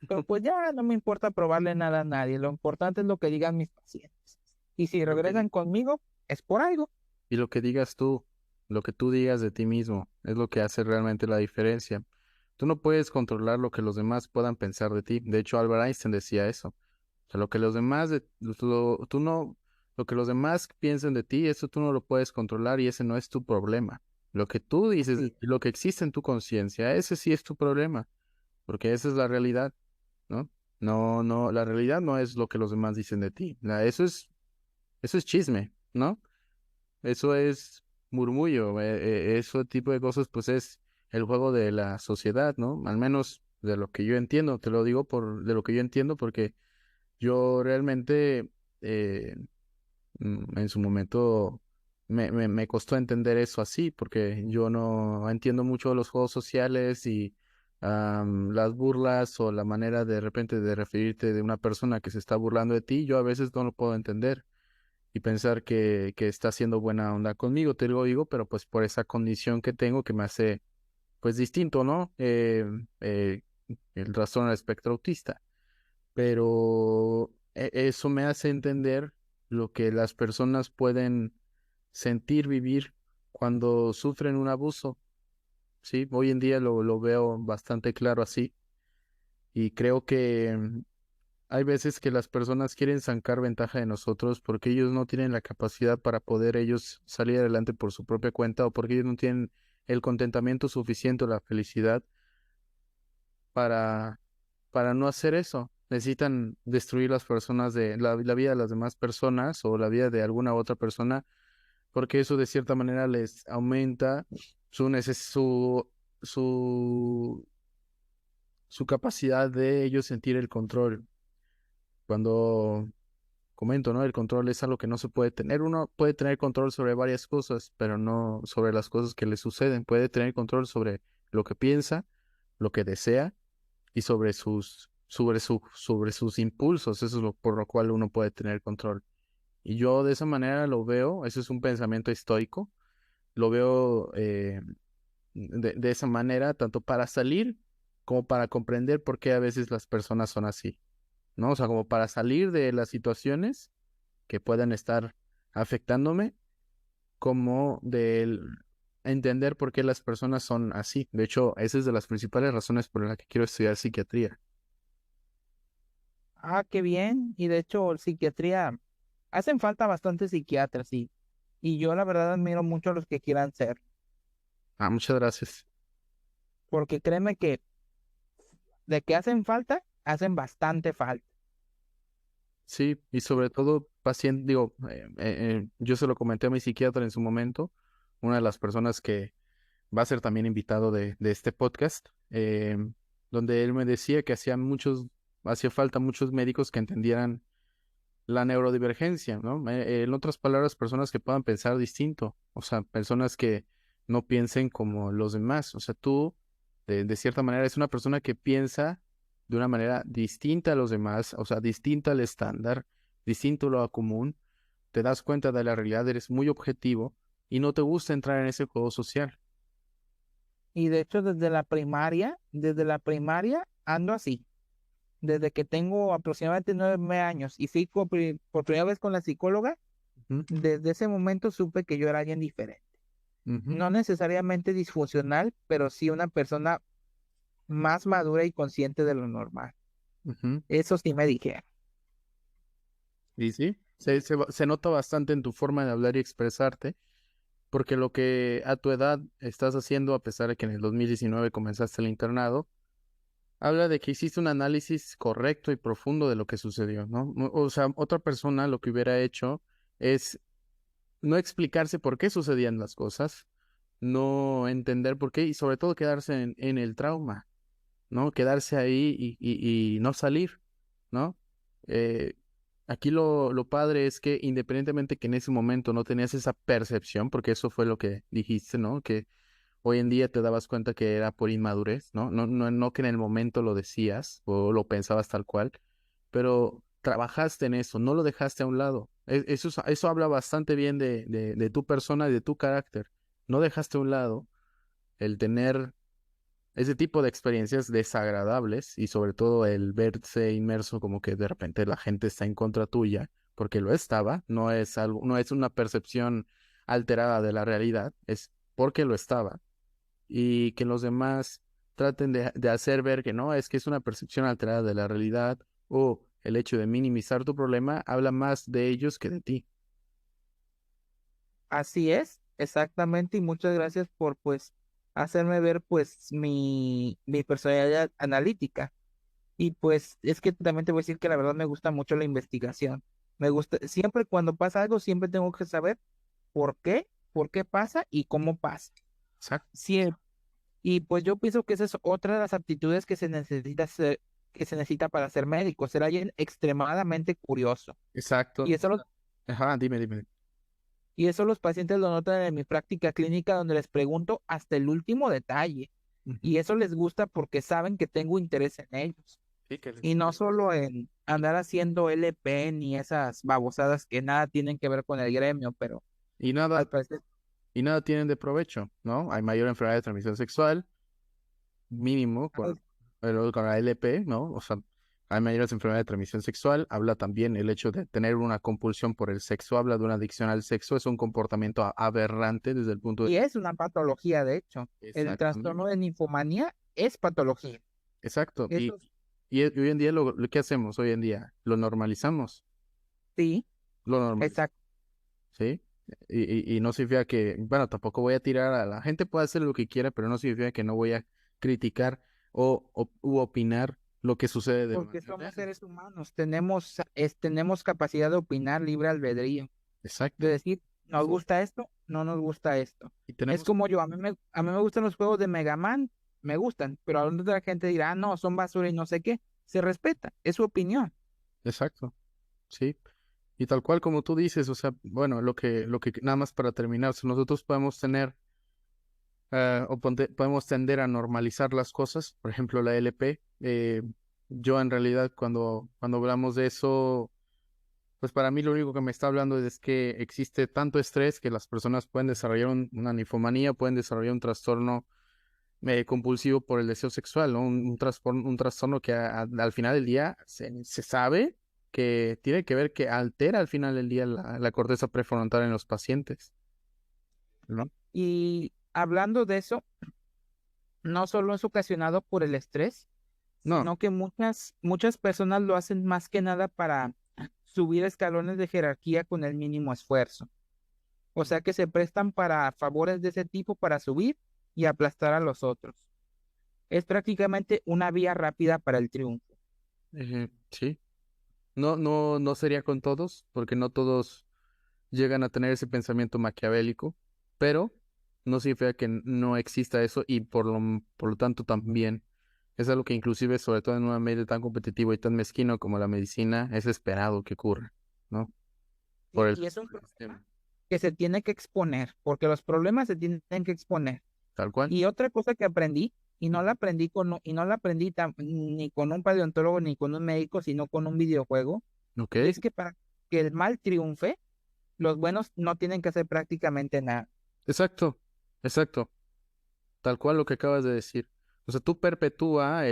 pero pues ya no me importa probarle nada a nadie, lo importante es lo que digan mis pacientes. Y si Lo que, regresan conmigo, es por algo. y lo que digas tú, lo que tú digas de ti mismo, es lo que hace realmente la diferencia. Tú no puedes controlar lo que los demás puedan pensar de ti. De hecho, Albert Einstein decía eso. O sea, lo que los demás, tú no, lo que los demás piensen de ti, eso tú no lo puedes controlar y ese no es tu problema. Lo que tú dices de Así. ti, lo que existe en tu conciencia, ese sí es tu problema, porque esa es la realidad, ¿no? No, la realidad no es lo que los demás dicen de ti. Eso es chisme, ¿no? Eso es murmullo, ese tipo de cosas, pues es el juego de la sociedad, ¿no? Al menos de lo que yo entiendo, te lo digo de lo que yo entiendo, porque yo realmente en su momento me costó entender eso así, porque yo no entiendo mucho de los juegos sociales y las burlas o la manera de repente de referirte de una persona que se está burlando de ti, yo a veces no lo puedo entender. y pensar que está haciendo buena onda conmigo, te lo digo, pero pues por esa condición que tengo que me hace pues distinto, ¿no? El trastorno del espectro autista. Pero eso me hace entender lo que las personas pueden sentir, vivir cuando sufren un abuso, ¿sí? Hoy en día lo veo bastante claro así y creo que hay veces que las personas quieren sacar ventaja de nosotros porque ellos no tienen la capacidad para poder ellos salir adelante por su propia cuenta o porque ellos no tienen el contentamiento suficiente o la felicidad para, para no hacer eso. Necesitan destruir las personas de la vida de las demás personas o la vida de alguna otra persona porque eso de cierta manera les aumenta su, su capacidad de ellos sentir el control. Cuando comento, ¿no? El control es algo que no se puede tener. Uno puede tener control sobre varias cosas, pero no sobre las cosas que le suceden. Puede tener control sobre lo que piensa, lo que desea y sobre sus impulsos. Eso es por lo cual uno puede tener control. Y yo de esa manera lo veo, eso es un pensamiento estoico, lo veo de esa manera, tanto para salir como para comprender por qué a veces las personas son así, ¿no? O sea, como para salir de las situaciones que puedan estar afectándome, como de entender por qué las personas son así. De hecho, esa es de las principales razones por las que quiero estudiar psiquiatría. Ah, qué bien. Y de hecho, psiquiatría, hacen falta bastantes psiquiatras, sí. Y yo la verdad admiro mucho a los que quieran ser, Ah, muchas gracias. porque créeme que de que hacen falta, hacen bastante falta. Sí, y sobre todo paciente, digo, yo se lo comenté a mi psiquiatra en su momento, una de las personas que va a ser también invitado de este podcast, donde él me decía que hacía falta muchos médicos que entendieran la neurodivergencia, ¿no? En otras palabras, personas que puedan pensar distinto, o sea, personas que no piensen como los demás, o sea, tú, de cierta manera, es una persona que piensa de una manera distinta a los demás, o sea, distinta al estándar, distinto a lo común, te das cuenta de la realidad, eres muy objetivo y no te gusta entrar en ese juego social. Y de hecho, desde la primaria ando así. Desde que tengo aproximadamente 9 años y fui por primera vez con la psicóloga, Ujú, desde ese momento supe que yo era alguien diferente. ujú, No necesariamente disfuncional, pero sí una persona más madura y consciente de lo normal. ujú. Eso sí me dijeron. Y sí, se nota bastante en tu forma de hablar y expresarte, porque lo que a tu edad estás haciendo, a pesar de que en el 2019 comenzaste el internado, habla de que hiciste un análisis correcto y profundo de lo que sucedió, ¿no? O sea, otra persona lo que hubiera hecho es no explicarse por qué sucedían las cosas, no entender por qué y sobre todo quedarse en el trauma, ¿no? Quedarse ahí y no salir, ¿no? Eh, Aquí lo padre es que independientemente que en ese momento no tenías esa percepción, porque eso fue lo que dijiste, ¿no? Que hoy en día te dabas cuenta que era por inmadurez, ¿no? No que en el momento lo decías o lo pensabas tal cual, pero trabajaste en eso, no lo dejaste a un lado. Eso habla bastante bien de tu persona y de tu carácter. No dejaste a un lado el tener ese tipo de experiencias desagradables y sobre todo el verse inmerso como que de repente la gente está en contra tuya, porque lo estaba, no es algo, no es una percepción alterada de la realidad, es porque lo estaba y que los demás traten de hacer ver que no, es que es una percepción alterada de la realidad o el hecho de minimizar tu problema habla más de ellos que de ti. Así es, exactamente, y muchas gracias por pues hacerme ver pues mi personalidad analítica. Y pues es que también te voy a decir que la verdad me gusta mucho la investigación. Me gusta, siempre cuando pasa algo, siempre tengo que saber por qué pasa y cómo pasa. Exacto. Sí, y pues yo pienso que esa es otra de las aptitudes que se necesita para ser médico, ser alguien extremadamente curioso. Exacto. Y eso, Ajá, dime. y eso los pacientes lo notan en mi práctica clínica donde les pregunto hasta el último detalle. Ujú. Y eso les gusta porque saben que tengo interés en ellos. Sí, Y no solo en, andar haciendo LP ni esas babosadas que nada tienen que ver con el gremio, pero Y al nada, parecer, y nada tienen de provecho, ¿no? Hay mayor enfermedad de transmisión sexual, mínimo, ay, con la LP, ¿no? O sea, hay mayores enfermedades de transmisión sexual. Habla también el hecho de tener una compulsión por el sexo, habla de una adicción al sexo, es un comportamiento aberrante desde el punto de... y es una patología, de hecho. El trastorno Exactamente. de ninfomanía es patología. Exacto. Eso Y hoy en día, lo que hacemos hoy en día, lo normalizamos, sí, lo normalizamos, exacto. ¿sí? Y no significa que, bueno, tampoco voy a tirar a la gente, puede hacer lo que quiera, pero no significa que no voy a criticar u opinar lo que sucede de Porque manera somos real. seres humanos, tenemos capacidad de opinar libre albedrío, de Exacto. decir, nos gusta esto, no nos gusta esto. Y Es tenemos, como yo, a mí me gustan los juegos de Mega Man, me gustan, pero a donde la gente dirá, ah, no, son basura y no sé qué, se respeta, es su opinión. exacto, sí. Y tal cual como tú dices, o sea, bueno, lo que nada más para terminar, si nosotros podemos tener podemos tender a normalizar las cosas, por ejemplo, la LP. Yo en realidad cuando hablamos de eso, pues para mí lo único que me está hablando es que existe tanto estrés que las personas pueden desarrollar una ninfomanía, pueden desarrollar un trastorno compulsivo por el deseo sexual, ¿no? Un trastorno que al final del día se sabe que tiene que ver que altera al final del día la corteza prefrontal en los pacientes, ¿no? Y hablando de eso, no solo es ocasionado por el estrés, No, sino que muchas personas lo hacen más que nada para subir escalones de jerarquía con el mínimo esfuerzo. O sea que se prestan para favores de ese tipo para subir y aplastar a los otros. Es prácticamente una vía rápida para el triunfo. sí. No sería con todos, porque no todos llegan a tener ese pensamiento maquiavélico, pero no significa que no exista eso y por lo tanto también es algo que inclusive, sobre todo en un medio tan competitivo y tan mezquino como la medicina, es esperado que ocurra, ¿no? Por Y es un por el sistema. problema que se tiene que exponer, porque los problemas se tienen que exponer. Tal cual. Y otra cosa que aprendí, y no la aprendí ni con un paleontólogo ni con un médico, sino con un videojuego, Ok, es que para que el mal triunfe, los buenos no tienen que hacer prácticamente nada. exacto, exacto. Tal cual lo que acabas de decir. O sea, tú perpetúa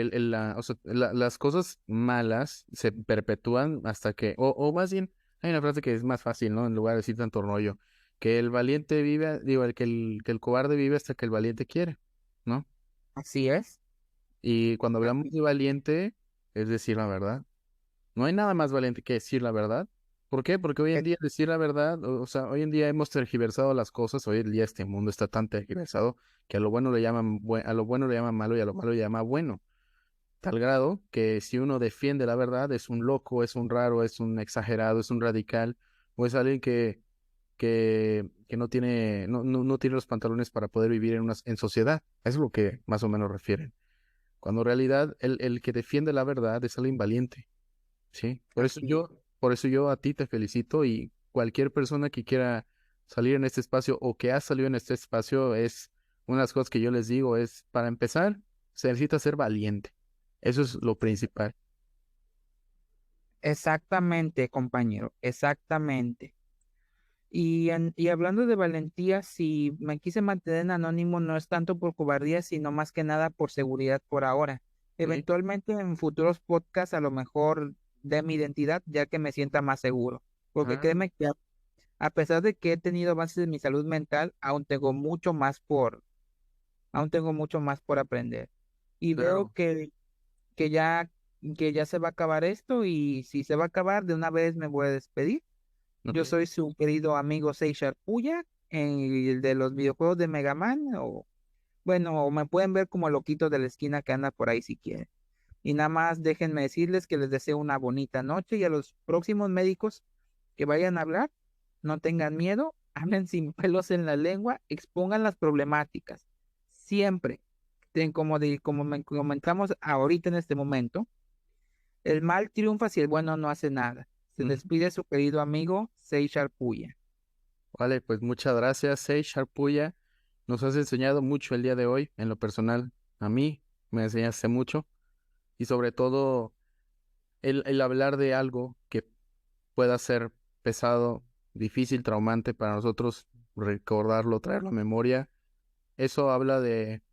o sea, las cosas malas se perpetúan hasta que, o más bien, hay una frase que es más fácil, ¿no? En lugar de decir tanto rollo, que el valiente vive, digo, que el cobarde vive hasta que el valiente quiere, ¿no? Así es. Y cuando hablamos de valiente, es decir la verdad. No hay nada más valiente que decir la verdad. ¿Por qué? Porque hoy en Eh, día decir la verdad, o sea, hoy en día hemos tergiversado las cosas, hoy en día este mundo está tan tergiversado que a lo bueno le llaman a lo bueno le llaman malo y a lo malo le llama bueno. Tal grado que si uno defiende la verdad es un loco, es un raro, es un exagerado, es un radical, o es alguien que no tiene los pantalones para poder vivir en sociedad. Eso es lo que más o menos refieren. Cuando en realidad el que defiende la verdad es alguien valiente. Sí, Así. por eso yo a ti te felicito y cualquier persona que quiera salir en este espacio o que ha salido en este espacio es una de las cosas que yo les digo es, para empezar, se necesita ser valiente. Eso es lo principal. Exactamente, compañero, exactamente. Y hablando de valentía, si me quise mantener en anónimo, no es tanto por cobardía, sino más que nada por seguridad por ahora. Sí, Eventualmente en futuros podcasts a lo mejor de mi identidad, ya que me sienta más seguro. Porque ah, créeme que a pesar de que he tenido avances en mi salud mental, aún tengo mucho más por aprender. Y veo claro. que ya, que ya se va a acabar esto y si se va a acabar, de una vez me voy a despedir. Ok. Yo soy su querido amigo Seishar Puya, el de los videojuegos de Mega Man, o bueno, o me pueden ver como el loquito de la esquina que anda por ahí si quieren. Y nada más déjenme decirles que les deseo una bonita noche y a los próximos médicos que vayan a hablar, no tengan miedo, hablen sin pelos en la lengua, expongan las problemáticas. Siempre, como comentamos ahorita en este momento, el mal triunfa si el bueno no hace nada. Se Ujú. despide su querido amigo Seishar Puya. Vale, pues muchas gracias, Sei Sharpuya. Nos has enseñado mucho el día de hoy, en lo personal. A mí me enseñaste mucho y sobre todo el hablar de algo que pueda ser pesado, difícil, traumante para nosotros, recordarlo, traerlo a memoria, eso habla de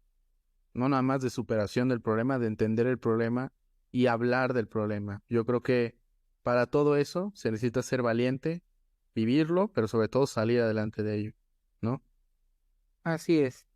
no nada más de superación del problema, de entender el problema y hablar del problema. Yo creo que para todo eso se necesita ser valiente, vivirlo, pero sobre todo salir adelante de ello, ¿no? Así es.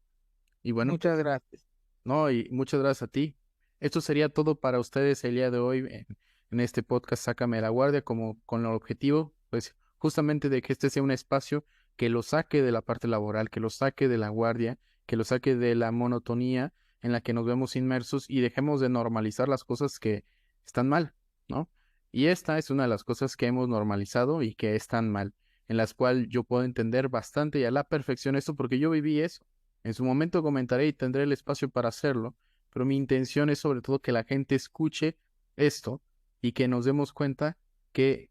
Y bueno, Muchas gracias. no, y muchas gracias a ti. Esto sería todo para ustedes el día de hoy en este podcast Sácame de la Guardia, como con el objetivo, pues justamente de que este sea un espacio que lo saque de la parte laboral, que lo saque de la guardia, que lo saque de la monotonía en la que nos vemos inmersos y dejemos de normalizar las cosas que están mal, ¿no? Y esta es una de las cosas que hemos normalizado y que están mal, en las cuales yo puedo entender bastante y a la perfección esto porque yo viví eso. En su momento comentaré y tendré el espacio para hacerlo, pero mi intención es sobre todo que la gente escuche esto y que nos demos cuenta que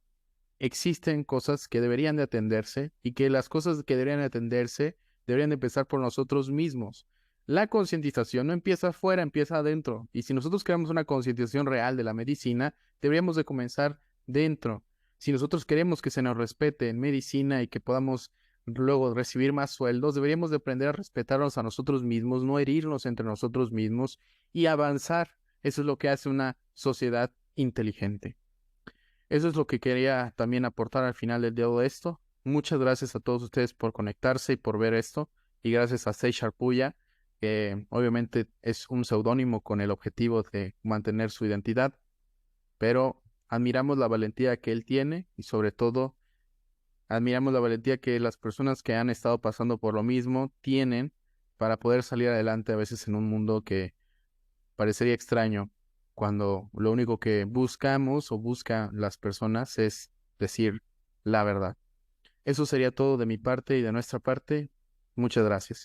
existen cosas que deberían de atenderse y que las cosas que deberían de atenderse deberían de empezar por nosotros mismos. La concientización no empieza afuera, empieza adentro. Y si nosotros queremos una concientización real de la medicina, deberíamos de comenzar dentro. Si nosotros queremos que se nos respete en medicina y que podamos luego recibir más sueldos, deberíamos de aprender a respetarnos a nosotros mismos, no herirnos entre nosotros mismos y avanzar. Eso es lo que hace una sociedad inteligente. Eso es lo que quería también aportar al final de todo esto. Muchas gracias a todos ustedes por conectarse y por ver esto. Y gracias a Sei Sharpuya, que obviamente es un seudónimo con el objetivo de mantener su identidad. Pero admiramos la valentía que él tiene y sobre todo admiramos la valentía que las personas que han estado pasando por lo mismo tienen para poder salir adelante a veces en un mundo que parecería extraño cuando lo único que buscamos o buscan las personas es decir la verdad. Eso sería todo de mi parte y de nuestra parte. Muchas gracias.